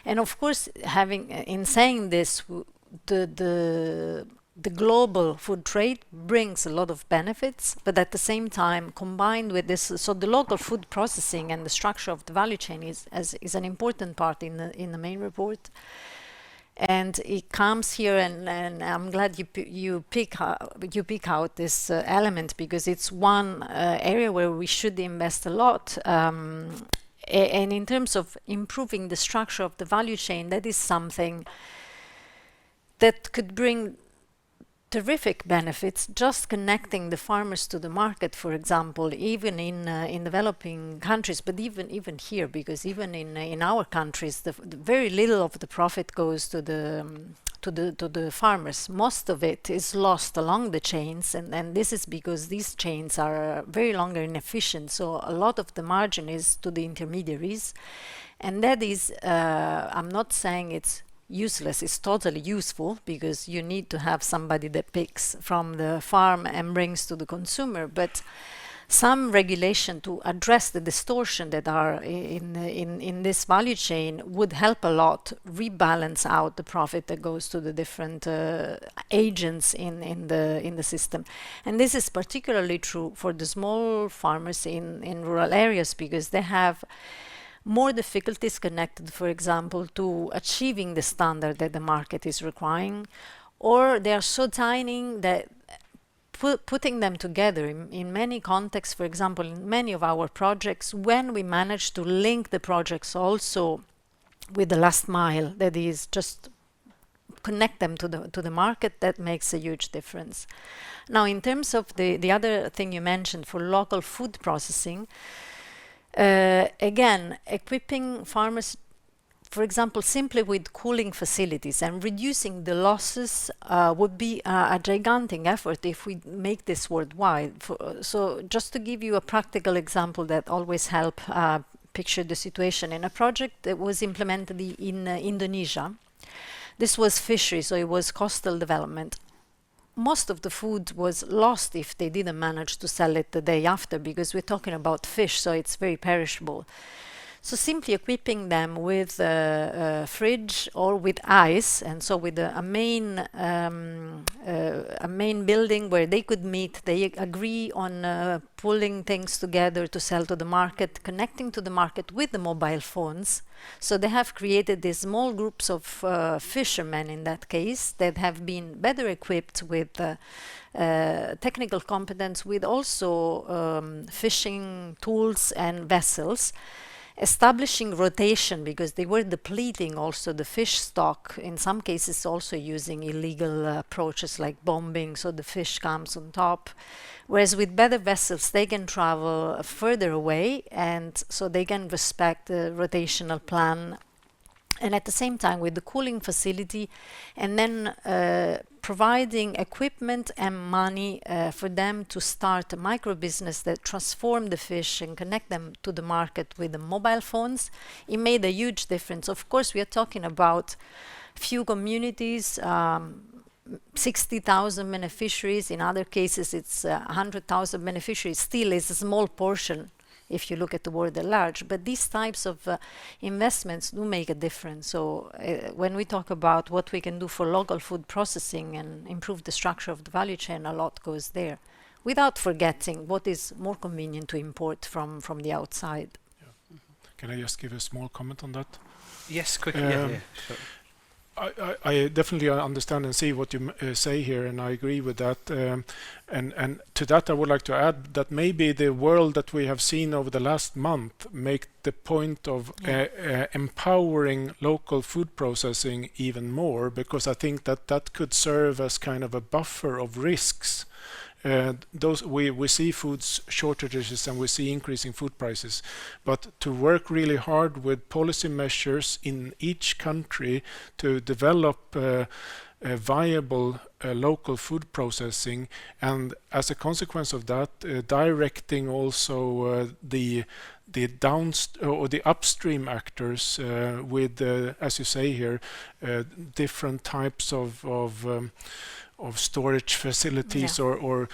And of course, in saying this, the global food trade brings a lot of benefits, but at the same time, combined with this, so the local food processing and the structure of the value chain is an important part in the main report. And it comes here, and I'm glad you pick out this element, because it's one area where we should invest a lot. And in terms of improving the structure of the value chain, that is something that could bring terrific benefits, just connecting the farmers to the market, for example, even in developing countries, but even here, because even in our countries, the very little of the profit goes to the farmers. Most of it is lost along the chains, and this is because these chains are very long and inefficient. So a lot of the margin is to the intermediaries, and that is, I'm not saying it's useless, it's totally useful, because you need to have somebody that picks from the farm and brings to the consumer, but some regulation to address the distortion that are in this value chain would help a lot rebalance out the profit that goes to the different agents in the system. And this is particularly true for the small farmers in rural areas, because they have more difficulties connected, for example, to achieving the standard that the market is requiring, or they are so tiny that putting them together in many contexts, for example, in many of our projects, when we manage to link the projects also with the last mile, that is just connect them to the market, that makes a huge difference. Now, in terms of the other thing you mentioned for local food processing, again, equipping farmers, for example, simply with cooling facilities and reducing the losses would be a gigantic effort if we make this worldwide. So just to give you a practical example that always help picture the situation, in a project that was implemented in Indonesia, this was fishery, so it was coastal development. Most of the food was lost if they didn't manage to sell it the day after, because we're talking about fish, so it's very perishable. So simply equipping them with a fridge or with ice, and so with a main building where they could meet, they agree on pulling things together to sell to the market, connecting to the market with the mobile phones. So they have created these small groups of fishermen, in that case, that have been better equipped with technical competence, with also fishing tools and vessels, establishing rotation, because they were depleting also the fish stock, in some cases also using illegal approaches like bombing, so the fish comes on top. Whereas with better vessels, they can travel further away, and so they can respect the rotational plan. And at the same time, with the cooling facility, and then providing equipment and money for them to start a micro business that transform the fish and connect them to the market with the mobile phones, it made a huge difference. Of course, we are talking about few communities, 60,000 beneficiaries. In other cases, it's 100,000 beneficiaries. Still, is a small portion if you look at the world at large. But these types of investments do make a difference. So when we talk about what we can do for local food processing and improve the structure of the value chain, a lot goes there, without forgetting what is more convenient to import from the outside. Yeah. Can I just give a small comment on that? Yes, quickly. Yeah, sure. I definitely understand and see what you say here, and I agree with that. And to that, I would like to add that maybe the world that we have seen over the last month make the point of empowering local food processing even more, because I think that could serve as kind of a buffer of risks. We see food shortages and we see increasing food prices, but to work really hard with policy measures in each country to develop a viable local food processing, and as a consequence of that, directing also the upstream actors with, as you say here, different types of storage facilities, or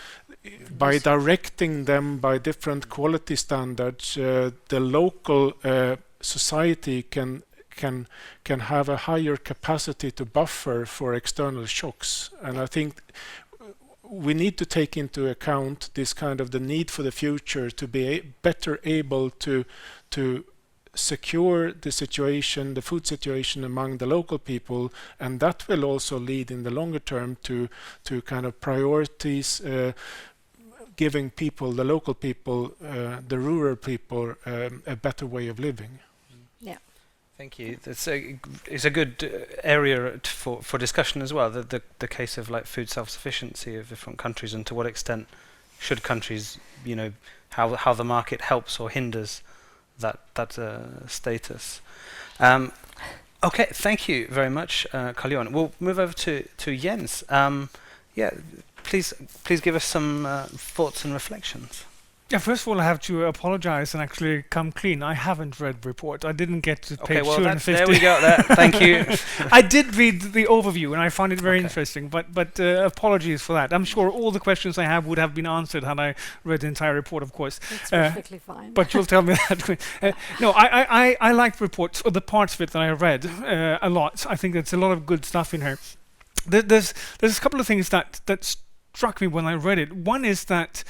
by directing them by different quality standards, the local society can can have a higher capacity to buffer for external shocks. And I think we need to take into account this kind of the need for the future to be better able to secure the situation, the food situation among the local people, and that will also lead in the longer term to kind of priorities, giving people, the local people, the rural people, a better way of living. Yeah. Thank you. It's a good area for discussion as well. The case of like food self-sufficiency of different countries, and to what extent should countries, how the market helps or hinders that status. Okay, thank you very much, Carl-Johan. We'll move over to Jens. Please give us some thoughts and reflections. Yeah, first of all, I have to apologize and actually come clean. I haven't read the report. I didn't get to page 250. There we go. Thank you. I did read the overview and I found it very interesting, but apologies for that. I'm sure all the questions I have would have been answered had I read the entire report, of course. It's perfectly fine. But you'll tell me that. No, I liked the report, or the parts of it that I read a lot. I think there's a lot of good stuff in here. There's a couple of things that struck me when I read it. One is that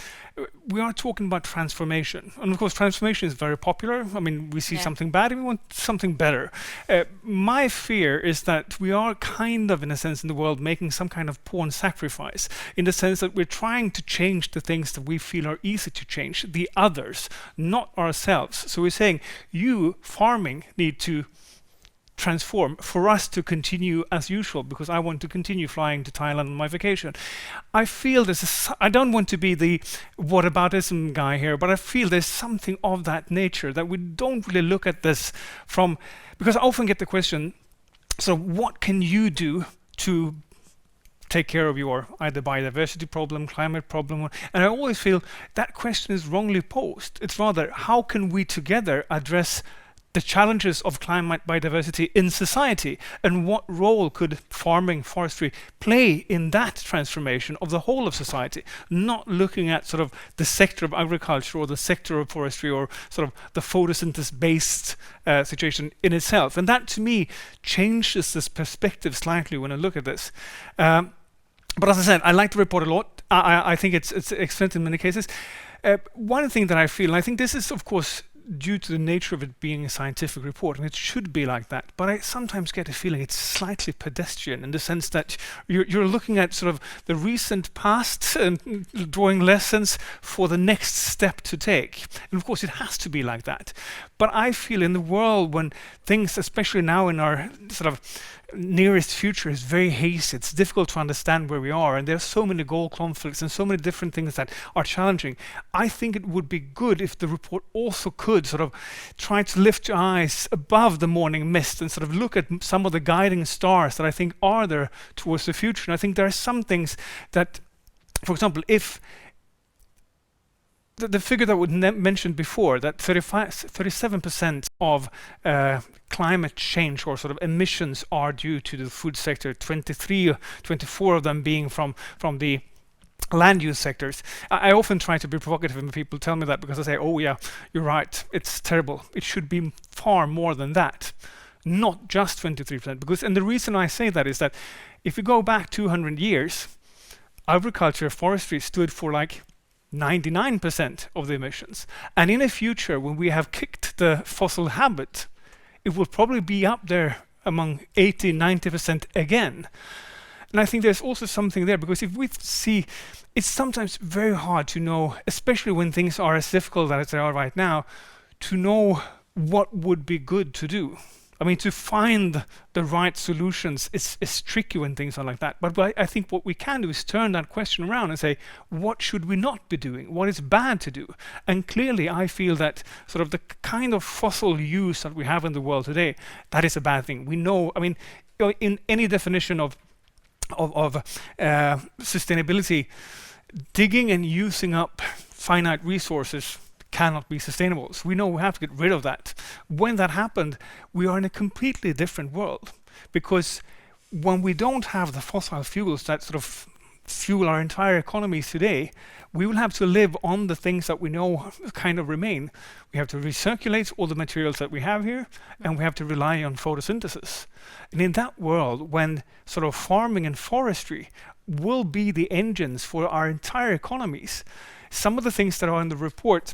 we are talking about transformation, and of course transformation is very popular. I mean, we see something bad and we want something better. My fear is that we are kind of, in a sense, in the world making some kind of pawn sacrifice, in the sense that we're trying to change the things that we feel are easy to change, the others, not ourselves. So we're saying, you farming need to transform for us to continue as usual, because I want to continue flying to Thailand on my vacation. I feel I don't want to be the whataboutism guy here, but I feel there's something of that nature, that we don't really look at this from, because I often get the question, so what can you do to take care of your either biodiversity problem, climate problem? And I always feel that question is wrongly posed. It's rather, how can we together address the challenges of climate biodiversity in society, and what role could farming, forestry play in that transformation of the whole of society, not looking at sort of the sector of agriculture or the sector of forestry or sort of the photosynthesis-based situation in itself. And that, to me, changes this perspective slightly when I look at this. But as I said, I like the report a lot. I think it's excellent in many cases. One thing that I feel, and I think this is, of course, due to the nature of it being a scientific report, and it should be like that, but I sometimes get a feeling it's slightly pedestrian, in the sense that you're looking at sort of the recent past and drawing lessons for the next step to take. And of course it has to be like that. But I feel in the world when things, especially now in our sort of nearest future, is very hazy, it's difficult to understand where we are, and there are so many goal conflicts and so many different things that are challenging. I think it would be good if the report also could sort of try to lift your eyes above the morning mist and sort of look at some of the guiding stars that I think are there towards the future. And I think there are some things that, for example, if the figure that was mentioned before, that 37% of climate change or sort of emissions are due to the food sector, 24 of them being from the land use sectors. I often try to be provocative when people tell me that, because I say, oh yeah, you're right, it's terrible. It should be far more than that, not just 23%. Because, and the reason I say that is that if we go back 200 years, agriculture, forestry stood for like 99% of the emissions. And in a future when we have kicked the fossil habit, it will probably be up there among 80-90% again. And I think there's also something there, because if we see, it's sometimes very hard to know, especially when things are as difficult as they are right now, to know what would be good to do. I mean, to find the right solutions is tricky when things are like that. But I think what we can do is turn that question around and say, what should we not be doing? What is bad to do? And clearly, I feel that sort of the kind of fossil use that we have in the world today, that is a bad thing. We know, I mean, in any definition of sustainability, digging and using up finite resources cannot be sustainable. So we know we have to get rid of that. When that happened, we are in a completely different world, because when we don't have the fossil fuels that sort of fuel our entire economies today, we will have to live on the things that we know kind of remain. We have to recirculate all the materials that we have here, and we have to rely on photosynthesis. And in that world, when sort of farming and forestry will be the engines for our entire economies, some of the things that are in the report,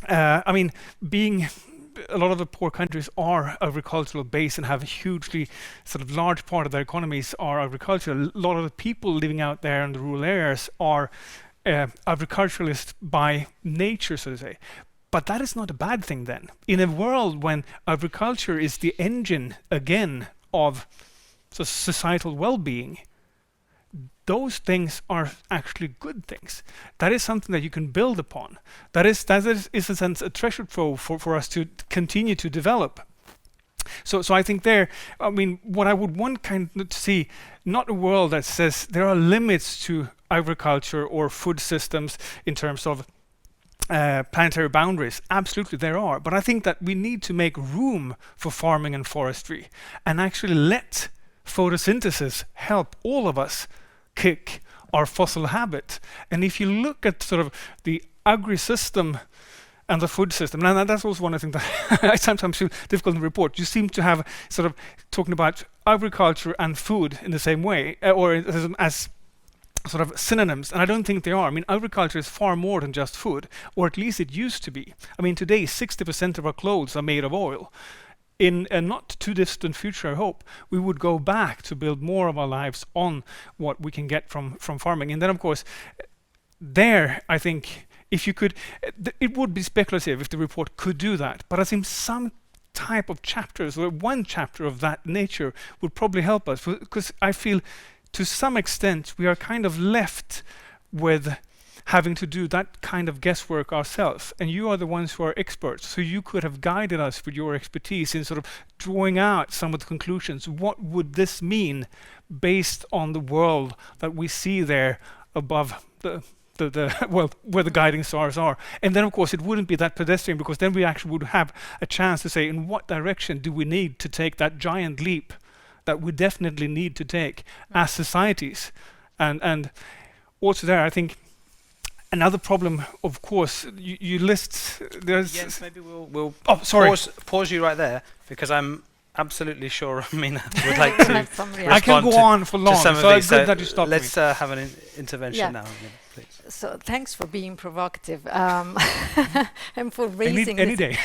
I mean, being a lot of the poor countries are agricultural based and have a hugely sort of large part of their economies are agricultural. A lot of the people living out there in the rural areas are agriculturalists by nature, so to say. But that is not a bad thing then. In a world when agriculture is the engine again of societal well-being, those things are actually good things. That is something that you can build upon. That is in a sense a treasure trove for us to continue to develop. So I think there, I mean, what I would want kind of to see, not a world that says there are limits to agriculture or food systems in terms of planetary boundaries. Absolutely there are. But I think that we need to make room for farming and forestry and actually let photosynthesis help all of us kick our fossil habit. And if you look at sort of the agri-system and the food system, and that's also one of the things that I sometimes feel difficult in the report. You seem to have sort of talking about agriculture and food in the same way, or as sort of synonyms, and I don't think they are. I mean, agriculture is far more than just food, or at least it used to be. I mean, today 60% of our clothes are made of oil. In a not too distant future, I hope, we would go back to build more of our lives on what we can get from farming. And then, of course, there, I think, if you could, it would be speculative if the report could do that. But I think some type of chapters, or one chapter of that nature, would probably help us. Because I feel, to some extent, we are kind of left with having to do that kind of guesswork ourselves. And you are the ones who are experts, so you could have guided us with your expertise in sort of drawing out some of the conclusions. What would this mean based on the world that we see there above the well, where the guiding stars are? And then, of course, it wouldn't be that pedestrian, because then we actually would have a chance to say, in what direction do we need to take that giant leap that we definitely need to take as societies? And also there, I think, another problem, of course, you list. There's Jens, maybe we'll pause you right there, because I'm absolutely sure Mina would like to respond. I can go on for long, so it's good that you stop me. Let's have an intervention now, Mina, please. So thanks for being provocative and for raising any day.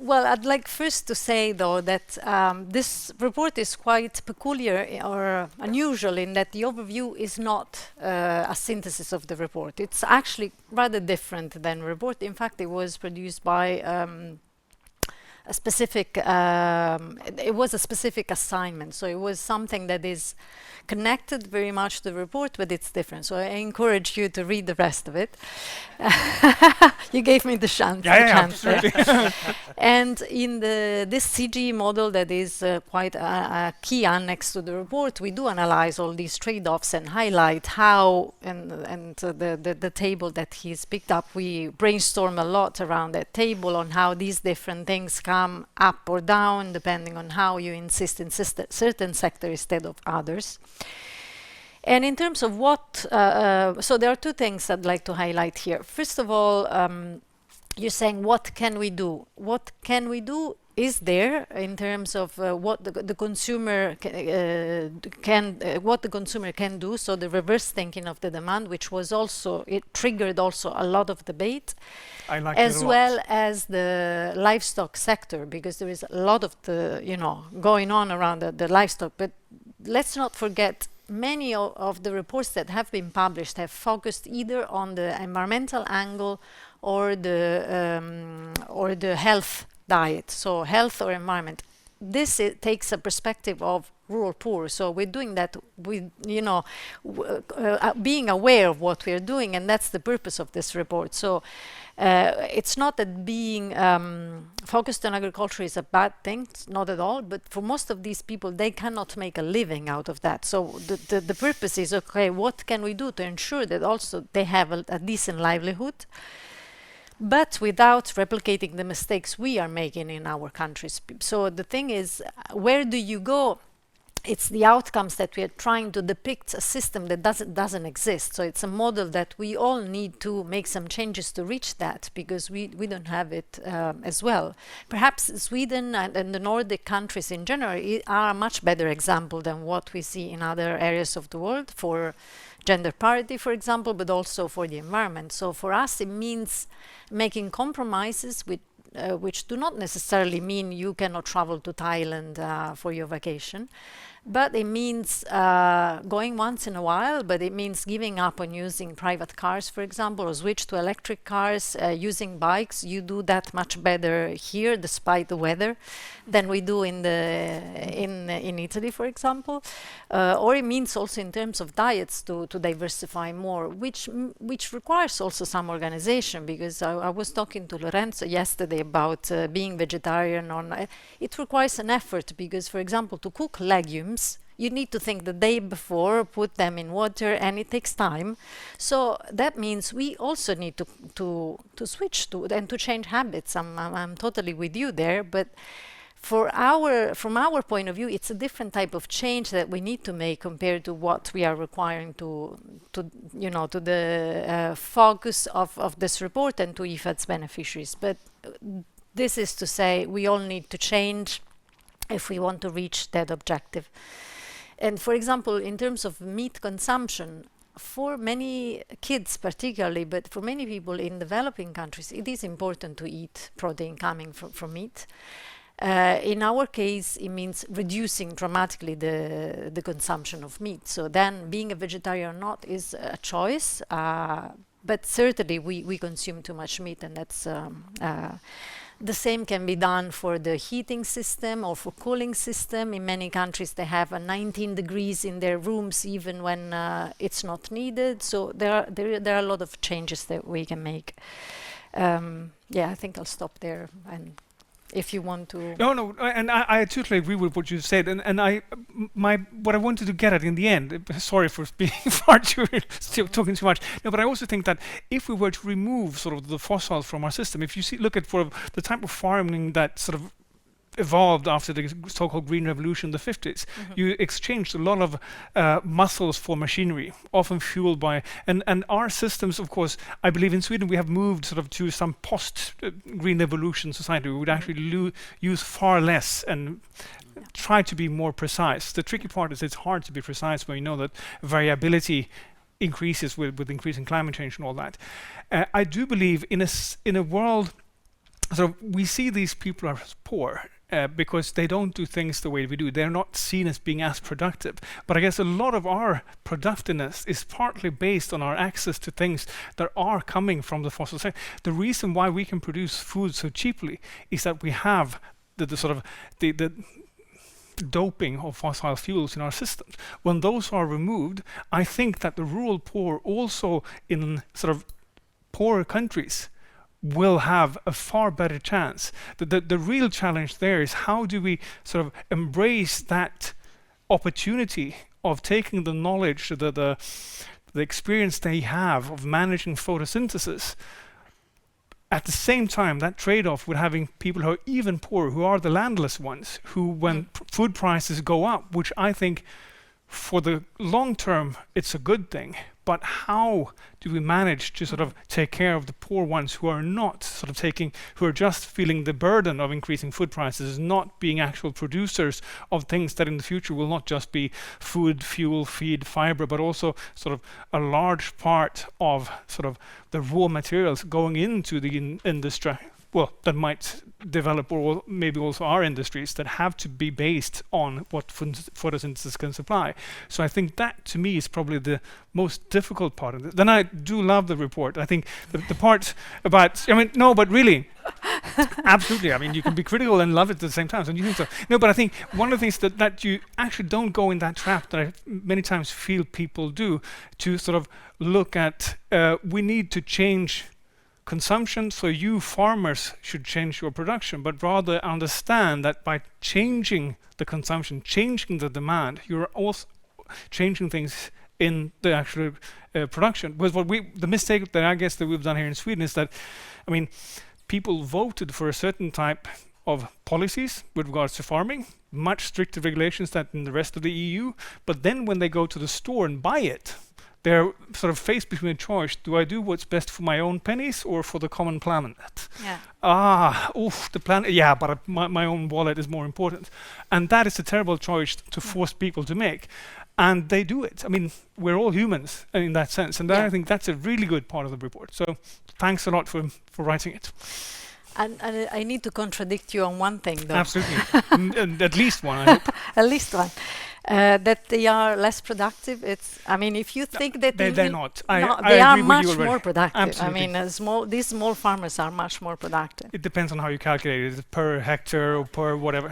Well, I'd like first to say, though, that this report is quite peculiar or unusual in that the overview is not a synthesis of the report. It's actually rather different than a report. In fact, it was produced by a specific, it was a specific assignment. So it was something that is connected very much to the report, but it's different. So I encourage you to read the rest of it. You gave me the chance. Absolutely. And in this CG model that is quite a key annex to the report, we do analyze all these trade-offs and highlight how, and the table that he's picked up, we brainstorm a lot around that table on how these different things come up or down depending on how you insist in certain sectors instead of others. And in terms of what, so there are two things I'd like to highlight here. First of all, you're saying, what can we do? What can we do is there in terms of what the consumer what the consumer can do. So the reverse thinking of the demand, which was also, it triggered also a lot of debate. I like as well as the livestock sector, because there is a lot of the, going on around the livestock. But let's not forget, many of the reports that have been published have focused either on the environmental angle or the health diet, so health or environment. This takes a perspective of rural poor. So we're doing that with, being aware of what we're doing, and that's the purpose of this report. So it's not that being focused on agriculture is a bad thing, it's not at all, but for most of these people, they cannot make a living out of that. So the purpose is, okay, what can we do to ensure that also they have a decent livelihood, but without replicating the mistakes we are making in our countries? So the thing is, where do you go it's the outcomes that we are trying to depict a system that doesn't exist. So it's a model that we all need to make some changes to reach that, because we don't have it as well. Perhaps Sweden and the Nordic countries in general are a much better example than what we see in other areas of the world for gender parity, for example, but also for the environment. So for us, it means making compromises with which do not necessarily mean you cannot travel to Thailand for your vacation, but it means going once in a while, but it means giving up on using private cars, for example, or switch to electric cars, using bikes. You do that much better here, despite the weather, than we do in Italy, for example. Or it means also in terms of diets to diversify more, which requires also some organization, because I was talking to Lorenzo yesterday about being vegetarian. It requires an effort, because, for example, to cook legumes, you need to think the day before, put them in water, and it takes time. So that means we also need to switch to and to change habits. I'm totally with you there, but from our point of view, it's a different type of change that we need to make compared to what we are requiring to the focus of this report and to IFAD's beneficiaries. But this is to say we all need to change if we want to reach that objective. And for example, in terms of meat consumption, for many kids particularly, but for many people in developing countries, it is important to eat protein coming from meat. In our case, it means reducing dramatically the consumption of meat. So then being a vegetarian or not is a choice, but certainly we consume too much meat, and that's the same can be done for the heating system or for cooling system. In many countries, they have a 19 degrees in their rooms even when it's not needed. So there are a lot of changes that we can make. I think I'll stop there. And if you want to... No, and I totally agree with what you said, and what I wanted to get at in the end, sorry for being far too, still talking too much, no, but I also think that if we were to remove sort of the fossils from our system, if you look at the type of farming that sort of evolved after the so-called Green Revolution in the 50s. You exchanged a lot of muscles for machinery, often fueled by... And our systems, of course, I believe in Sweden we have moved sort of to some post-Green Revolution society. We would actually use far less and try to be more precise. The tricky part is it's hard to be precise when you know that variability increases with increasing climate change and all that. I do believe in a world... So we see these people as poor because they don't do things the way we do. They're not seen as being as productive. But I guess a lot of our productiveness is partly based on our access to things that are coming from the fossil sector. The reason why we can produce food so cheaply is that we have the doping of fossil fuels in our systems. When those are removed, I think that the rural poor also in sort of poorer countries will have a far better chance. The real challenge there is how do we sort of embrace that opportunity of taking the knowledge, the experience they have of managing photosynthesis. At the same time, that trade-off with having people who are even poorer, who are the landless ones, who when food prices go up, which I think for the long term, it's a good thing. But how do we manage to sort of take care of the poor ones who are not sort of who are just feeling the burden of increasing food prices, not being actual producers of things that in the future will not just be food, fuel, feed, fiber, but also sort of a large part of sort of the raw materials going into the industry, well, that might develop, or maybe also our industries that have to be based on what photosynthesis can supply. So I think that to me is probably the most difficult part of it. Then I do love the report. I think the part about, but really, absolutely. I mean, you can be critical and love it at the same time. So you think so. No, but I think one of the things that you actually don't go in that trap that I many times feel people do, to sort of look at, we need to change consumption, so you farmers should change your production, but rather understand that by changing the consumption, changing the demand, you're also changing things in the actual production. Because the mistake that I guess that we've done here in Sweden is that, people voted for a certain type of policies with regards to farming, much stricter regulations than in the rest of the EU. But then when they go to the store and buy it, they're sort of faced between a choice: do I do what's best for my own pennies or for the common planet? The planet, yeah, but my own wallet is more important. And that is a terrible choice to force people to make. And they do it. I mean, we're all humans in that sense. And I think that's a really good part of the report. So thanks a lot for writing it. And I need to contradict you on one thing, though. Absolutely. At least one, I hope. At least one. That they are less productive. I mean, if you think that they're not. They are much more productive. Absolutely. I mean, these small farmers are much more productive. It depends on how you calculate it, per hectare or per whatever.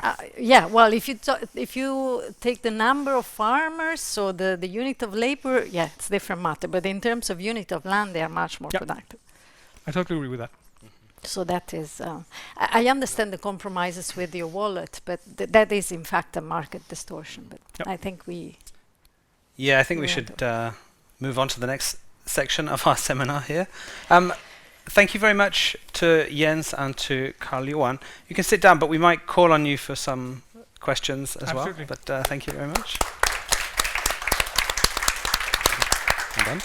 Well, if you take the number of farmers, so the unit of labor, it's different matter. But in terms of unit of land, they are much more productive. I totally agree with that. So that is, I understand the compromises with your wallet, but that is in fact a market distortion. But I think I think we should move on to the next section of our seminar here. Thank you very much to Jens and to Carl-Johan. You can sit down, but we might call on you for some questions as well. But thank you very much. Well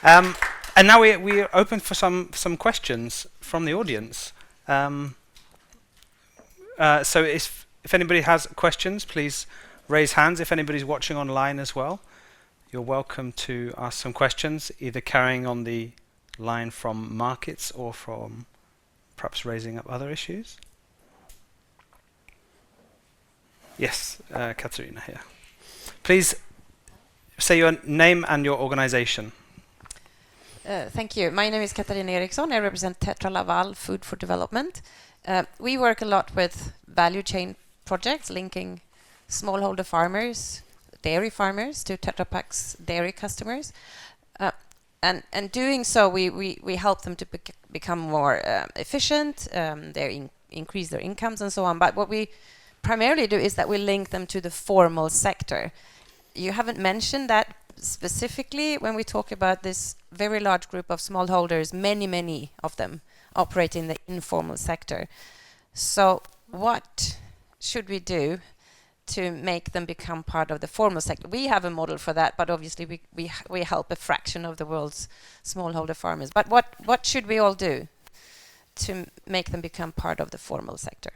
done. And now we're open for some questions from the audience. So if anybody has questions, please raise hands. If anybody's watching online as well, you're welcome to ask some questions, either carrying on the line from markets or from perhaps raising up other issues. Yes, Katarina here. Please say your name and your organization. Thank you. My name is Katarina Eriksson. I represent Tetra Laval Food for Development. We work a lot with value chain projects linking smallholder farmers, dairy farmers to Tetra Pak's dairy customers. And doing so, we help them to become more efficient, increase their incomes and so on. But what we primarily do is that we link them to the formal sector. You haven't mentioned that specifically when we talk about this very large group of smallholders, many of them operate in the informal sector. So what should we do to make them become part of the formal sector? We have a model for that, but obviously we help a fraction of the world's smallholder farmers. But what should we all do to make them become part of the formal sector?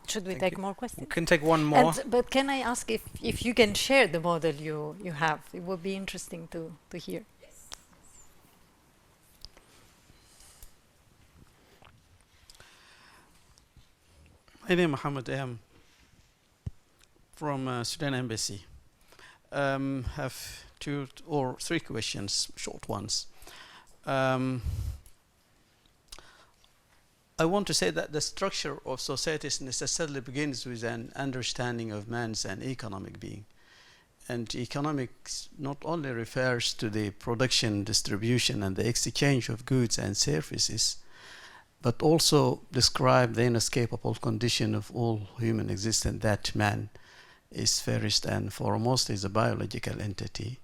Should we take more questions? We can take one more. But can I ask if you can share the model you have? It would be interesting to hear. Yes. My name is Mohammed. I am from Sudan Embassy. Have 2 or 3 questions, short ones. I want to say that the structure of societies necessarily begins with an understanding of man's an economic being. And economics not only refers to the production, distribution, and the exchange of goods and services, but also describe the inescapable condition of all human existence, that man is first and foremost is a biological entity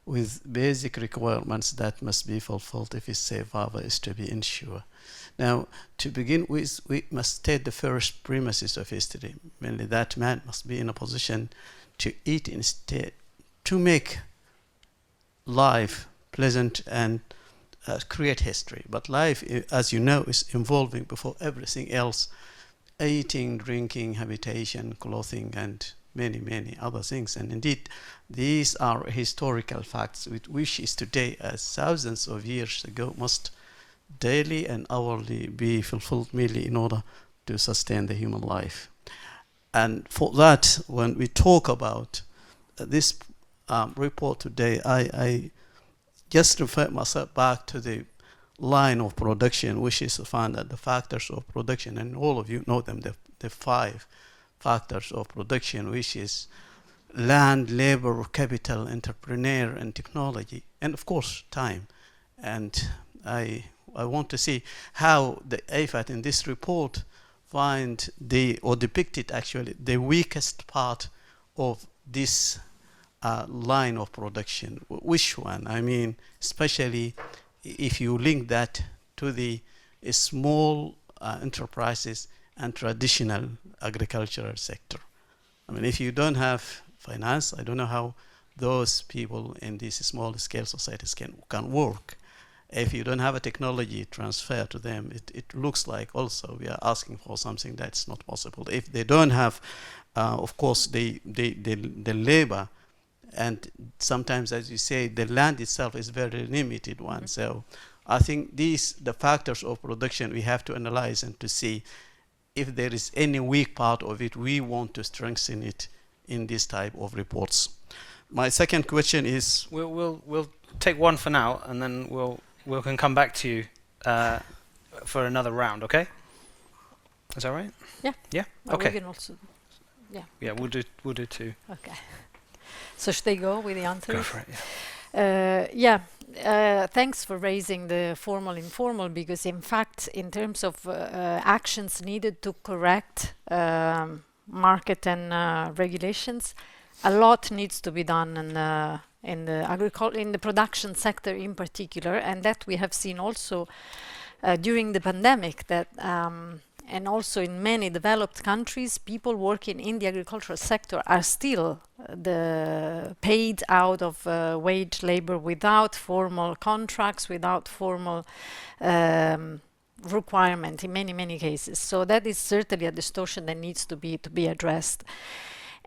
with basic requirements that must be fulfilled if his survival is to be ensured. Now, to begin with, we must state the first premises of history, mainly that man must be in a position to eat instead, to make life pleasant and create history. But life, as you know, is evolving before everything else: eating, drinking, habitation, clothing, and many other things. And indeed, these are historical facts which is today, as thousands of years ago, must daily and hourly be fulfilled merely in order to sustain the human life. And for that, when we talk about this report today, I just refer myself back to the line of production, which is found at the factors of production, and all of you know them, the 5 factors of production, which is land, labor, capital, entrepreneur, and technology, and of course time. And I want to see how the IFAD in this report find depicted actually the weakest part of this line of production. Which one? I mean, especially if you link that to the small enterprises and traditional agricultural sector. I mean, if you don't have finance, I don't know how those people in these small scale societies can work. If you don't have a technology transfer to them, it looks like also we are asking for something that's not possible. If they don't have, of course, the labor, and sometimes, as you say, the land itself is very limited one. So I think the factors of production we have to analyze and to see if there is any weak part of it, we want to strengthen it in this type of reports. My second question is... We'll take one for now, and then we can come back to you for another round, okay? Is that right? Yeah. Yeah? Well, Okay. we can also, yeah. Yeah, we'll do two. Okay. So should they go with the answers? Go for it, yeah. Thanks for raising the formal informal, because in fact, in terms of actions needed to correct market and regulations, a lot needs to be done in the production sector in particular, and that we have seen also during the pandemic, that and also in many developed countries, people working in the agricultural sector are still paid out of wage labor without formal contracts, without formal requirement in many cases. So that is certainly a distortion that needs to be addressed.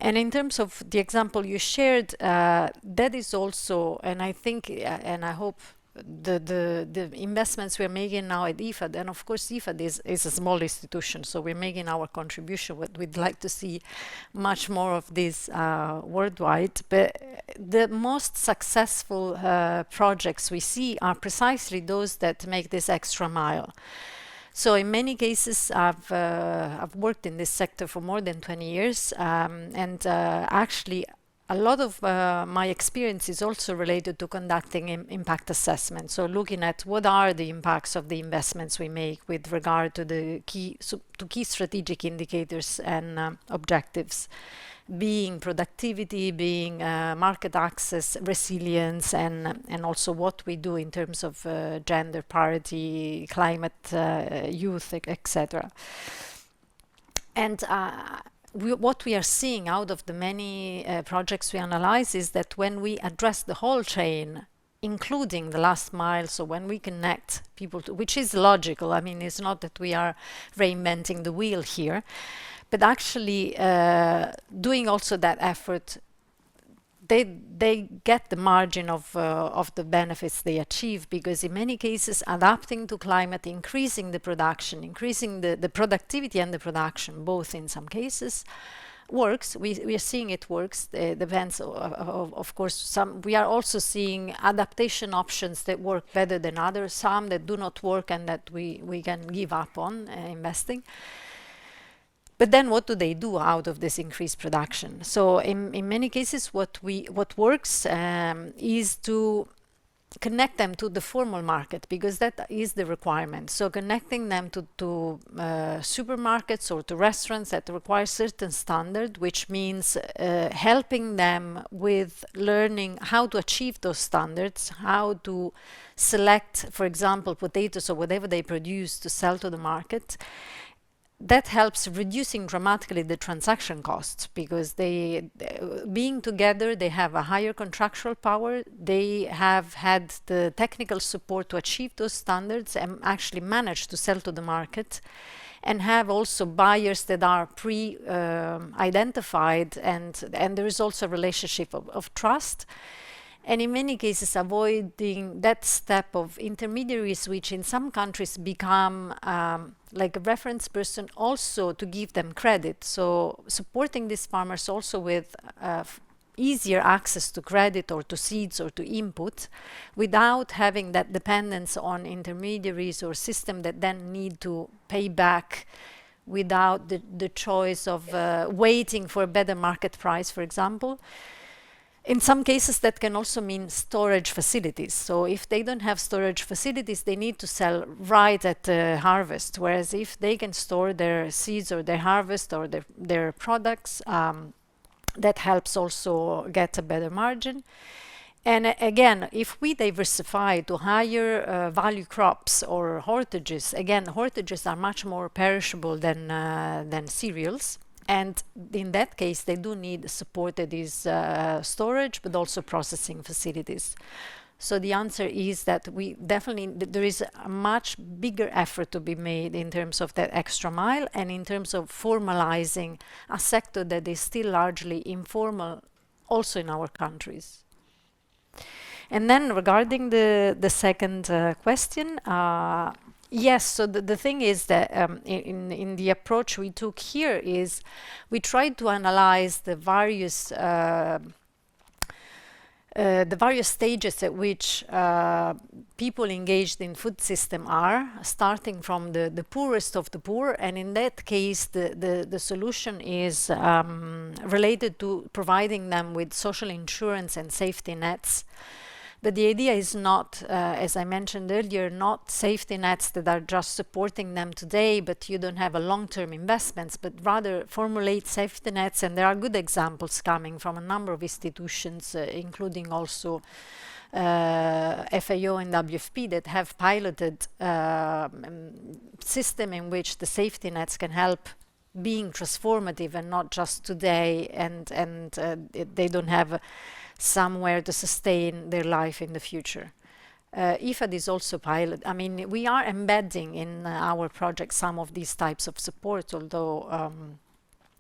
And in terms of the example you shared, that is also, and I think, and I hope the investments we're making now at IFAD, and of course IFAD is a small institution, so we're making our contribution. We'd like to see much more of this worldwide, but the most successful projects we see are precisely those that make this extra mile. So in many cases, I've worked in this sector for more than 20 years, and actually a lot of my experience is also related to conducting impact assessment. So looking at what are the impacts of the investments we make with regard to the key strategic indicators and objectives, being productivity, being market access, resilience, and also what we do in terms of gender parity, climate, youth, etc. And what we are seeing out of the many projects we analyze is that when we address the whole chain, including the last mile, so when we connect people to, which is logical, I mean, it's not that we are reinventing the wheel here, but actually doing also that effort, they get the margin of the benefits they achieve, because in many cases adapting to climate, increasing the production, increasing the productivity and the production, both in some cases works. We are seeing it works. Depends, of course. We are also seeing adaptation options that work better than others, some that do not work and that we can give up on investing. But then what do they do out of this increased production? So in many cases, what works is to connect them to the formal market, because that is the requirement. So connecting them to supermarkets or to restaurants that require certain standard, which means helping them with learning how to achieve those standards, how to select, for example, potatoes or whatever they produce to sell to the market. That helps reducing dramatically the transaction costs, because they, being together, they have a higher contractual power. They have had the technical support to achieve those standards and actually manage to sell to the market, and have also buyers that are pre-identified, and there is also a relationship of trust. And in many cases, avoiding that step of intermediaries, which in some countries become like a reference person, also to give them credit. So supporting these farmers also with easier access to credit or to seeds or to input, without having that dependence on intermediaries or system that then need to pay back without the choice of waiting for a better market price, for example. In some cases, that can also mean storage facilities. So if they don't have storage facilities, they need to sell right at harvest. Whereas if they can store their seeds or their harvest or their products, that helps also get a better margin. And again, if we diversify to higher value crops or hortages, again, hortages are much more perishable than cereals. And in that case, they do need support that is storage, but also processing facilities. So the answer is that we definitely, there is a much bigger effort to be made in terms of that extra mile and in terms of formalizing a sector that is still largely informal also in our countries. And then regarding the second question, yes, so the thing is that in the approach we took here is we tried to analyze the various stages at which people engaged in food system are, starting from the poorest of the poor, and in that case the solution is related to providing them with social insurance and safety nets. But the idea is not, as I mentioned earlier, not safety nets that are just supporting them today, but you don't have a long-term investments, but rather formulate safety nets. And there are good examples coming from a number of institutions, including also FAO and WFP, that have piloted system in which the safety nets can help being transformative and not just today, and they don't have somewhere to sustain their life in the future. IFAD is also pilot. I mean, we are embedding in our project some of these types of support, although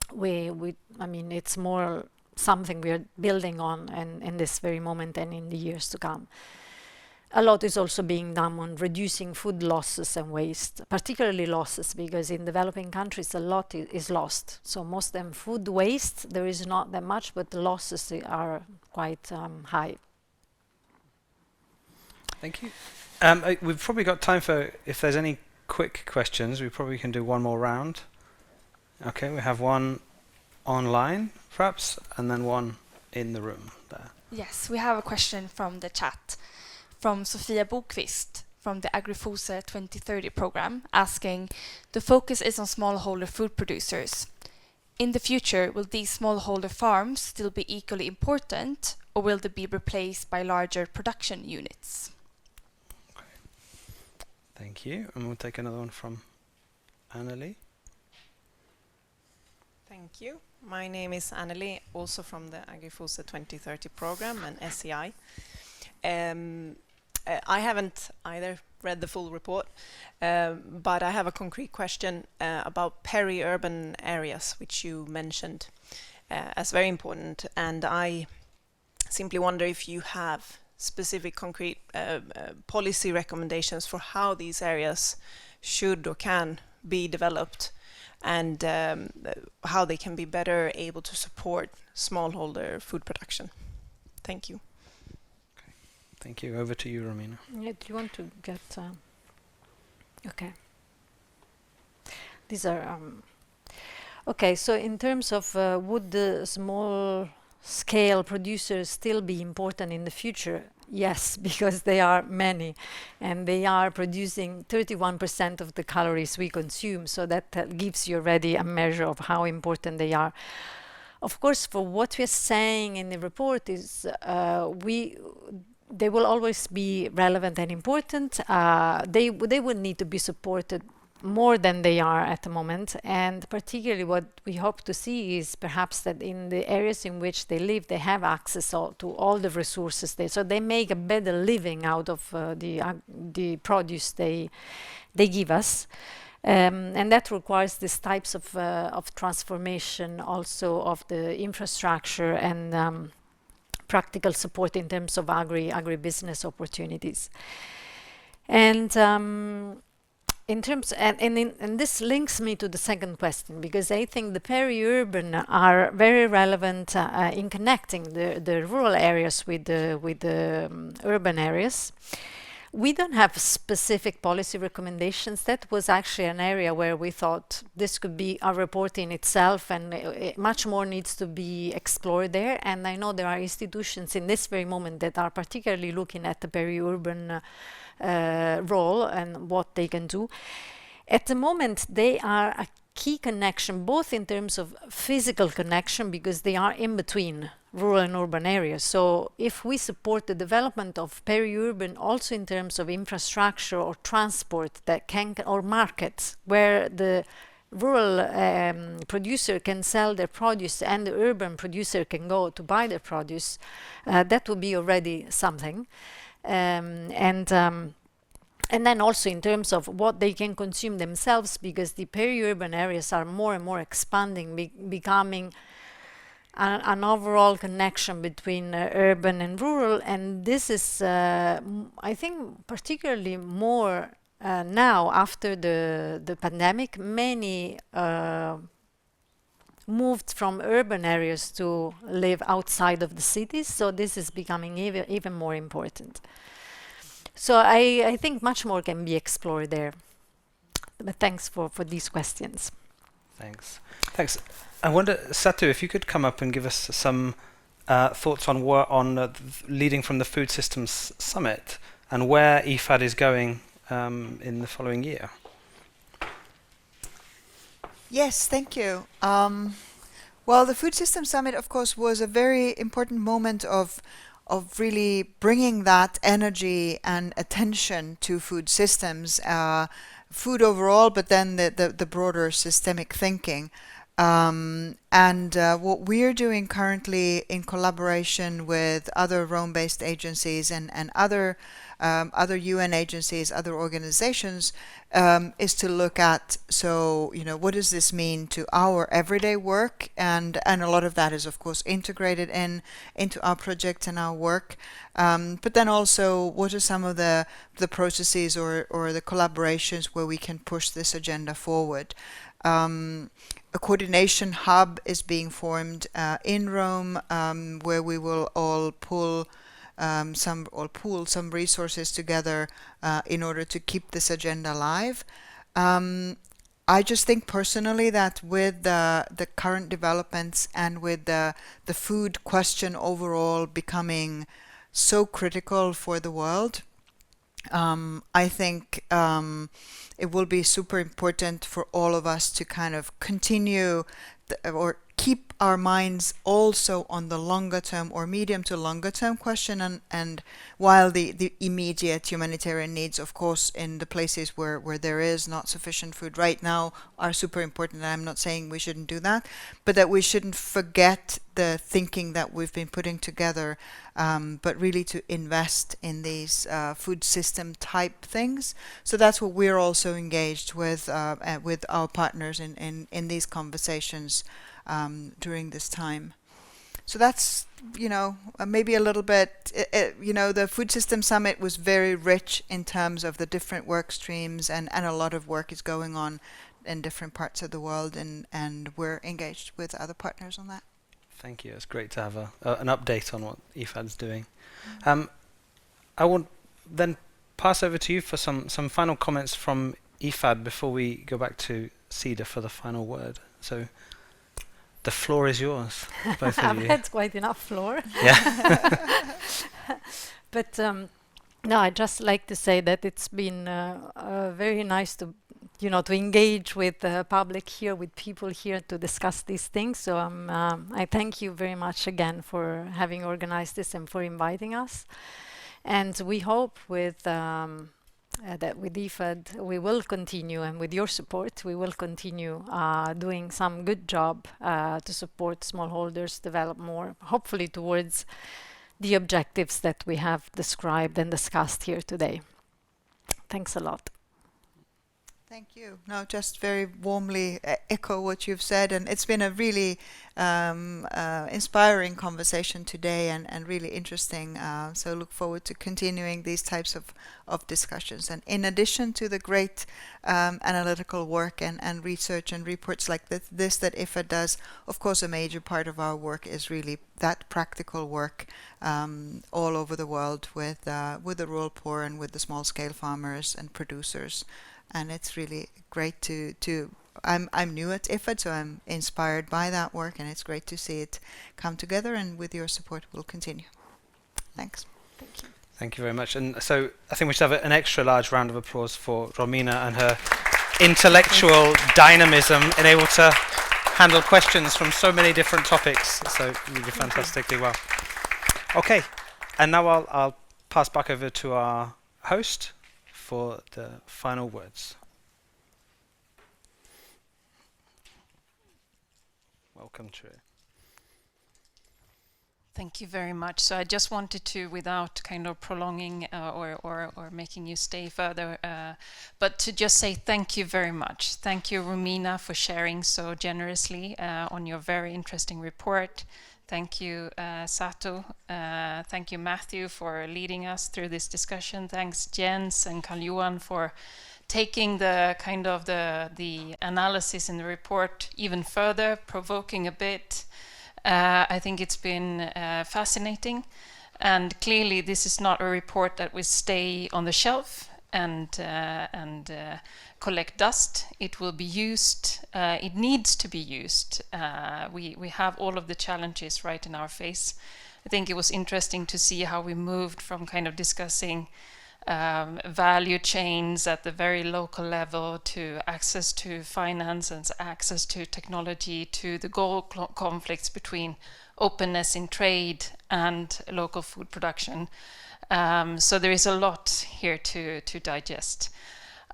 I mean, it's more something we are building on in this very moment and in the years to come. A lot is also being done on reducing food losses and waste, particularly losses, because in developing countries a lot is lost. So most of them food waste, there is not that much, but the losses are quite high. Thank you. We've probably got time for, if there's any quick questions, we probably can do one more round. Okay, we have one online, perhaps, and then one in the room there. Yes, we have a question from the chat. From Sofia Bokvist from the AgriFose 2030 program, asking, the focus is on smallholder food producers. In the future, will these smallholder farms still be equally important, or will they be replaced by larger production units? Okay. Thank you. And we'll take another one from Anneli. Thank you. My name is Anneli, also from the AgriFose 2030 program and SEI. I haven't either read the full report, but I have a concrete question about peri-urban areas, which you mentioned as very important. And I simply wonder if you have specific concrete policy recommendations for how these areas should or can be developed, and how they can be better able to support smallholder food production. Thank you. Thank you. Over to you, Romina. Yeah, do you want to get... okay. These are... okay, so in terms of would the small-scale producers still be important in the future? Yes, because they are many, and they are producing 31% of the calories we consume, so that gives you already a measure of how important they are. Of course, for what we're saying in the report is they will always be relevant and important. They would need to be supported more than they are at the moment, and particularly what we hope to see is perhaps that in the areas in which they live, they have access to all the resources there, so they make a better living out of the produce they give us. And that requires these types of transformation also of the infrastructure and practical support in terms of agribusiness opportunities. And in terms and this links me to the second question, because I think the peri-urban are very relevant in connecting the rural areas with the urban areas. We don't have specific policy recommendations. That was actually an area where we thought this could be a report in itself, and much more needs to be explored there. And I know there are institutions in this very moment that are particularly looking at the peri-urban role and what they can do. At the moment, they are a key connection, both in terms of physical connection, because they are in between rural and urban areas. So if we support the development of peri-urban also in terms of infrastructure or transport that can, or markets where the rural producer can sell their produce and the urban producer can go to buy their produce, that would be already something. And then also in terms of what they can consume themselves, because the peri-urban areas are more and more expanding, becoming an overall connection between urban and rural. And this is, I think, particularly more now after the pandemic. Many moved from urban areas to live outside of the cities, so this is becoming even more important. So I think much more can be explored there. But thanks for these questions. Thanks. I wonder, Satu, if you could come up and give us some thoughts on leading from the Food Systems Summit and where IFAD is going in the following year. Yes, thank you. Well, the Food Systems Summit, of course, was a very important moment of really bringing that energy and attention to food systems, food overall, but then the broader systemic thinking. And what we're doing currently in collaboration with other Rome-based agencies and other UN agencies, other organizations, is to look at, so, what does this mean to our everyday work? And a lot of that is, of course, integrated into our project and our work. But then also, what are some of the processes or the collaborations where we can push this agenda forward? A coordination hub is being formed in Rome, where we will all pool some resources together in order to keep this agenda alive. I just think personally that with the current developments and with the food question overall becoming so critical for the world, I think it will be super important for all of us to kind of continue or keep our minds also on the longer term or medium to longer term question, and while the immediate humanitarian needs, of course, in the places where there is not sufficient food right now are super important, and I'm not saying we shouldn't do that, but that we shouldn't forget the thinking that we've been putting together, but really to invest in these food system type things. So that's what we're also engaged with our partners in these conversations during this time. So that's, maybe a little bit, the Food System Summit was very rich in terms of the different work streams, and a lot of work is going on in different parts of the world, and we're engaged with other partners on that. Thank you. It's great to have an update on what IFAD's doing. I want then pass over to you for some final comments from IFAD before we go back to Cedar for the final word. So the floor is yours, both of you. I've had quite enough floor. Yeah. But no, I'd just like to say that it's been very nice to engage with the public here, with people here to discuss these things. So I thank you very much again for having organized this and for inviting us. And we hope that with IFAD we will continue, and with your support we will continue doing some good job to support smallholders develop more, hopefully towards the objectives that we have described and discussed here today. Thanks a lot. Thank you. No, just very warmly echo what you've said, and it's been a really inspiring conversation today, and really interesting. So look forward to continuing these types of discussions. And in addition to the great analytical work and research and reports like this that IFAD does, of course, a major part of our work is really that practical work all over the world with the rural poor and with the small-scale farmers and producers. And it's really great to I'm new at IFAD, so I'm inspired by that work, and it's great to see it come together, and with your support we'll continue. Thanks. Thank you. Thank you very much. And so I think we should have an extra large round of applause for Romina and her intellectual dynamism and able to handle questions from so many different topics. So you did fantastically well. Okay, and now I'll pass back over to our host for the final words. Welcome, True. Thank you very much. So I just wanted to, without kind of prolonging or making you stay further, but to just say thank you very much. Thank you, Romina, for sharing so generously on your very interesting report. Thank you, Sato. Thank you, Matthew, for leading us through this discussion. Thanks, Jens and Karl-Johan, for taking the kind of the analysis in the report even further, provoking a bit. I think it's been fascinating, and clearly this is not a report that will stay on the shelf and collect dust. It will be used. It needs to be used. We have all of the challenges right in our face. I think it was interesting to see how we moved from kind of discussing value chains at the very local level to access to finance and access to technology to the goal conflicts between openness in trade and local food production. So there is a lot here to digest.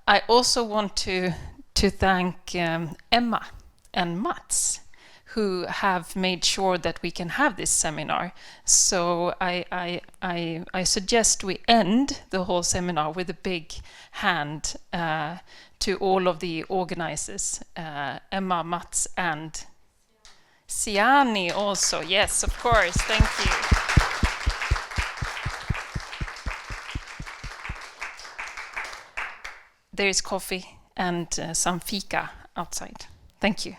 I also want to thank Emma and Mats, who have made sure that we can have this seminar. So I suggest we end the whole seminar with a big hand to all of the organizers, Emma, Mats, and SIANI also. Yes, of course. Thank you. There is coffee and some fika outside. Thank you.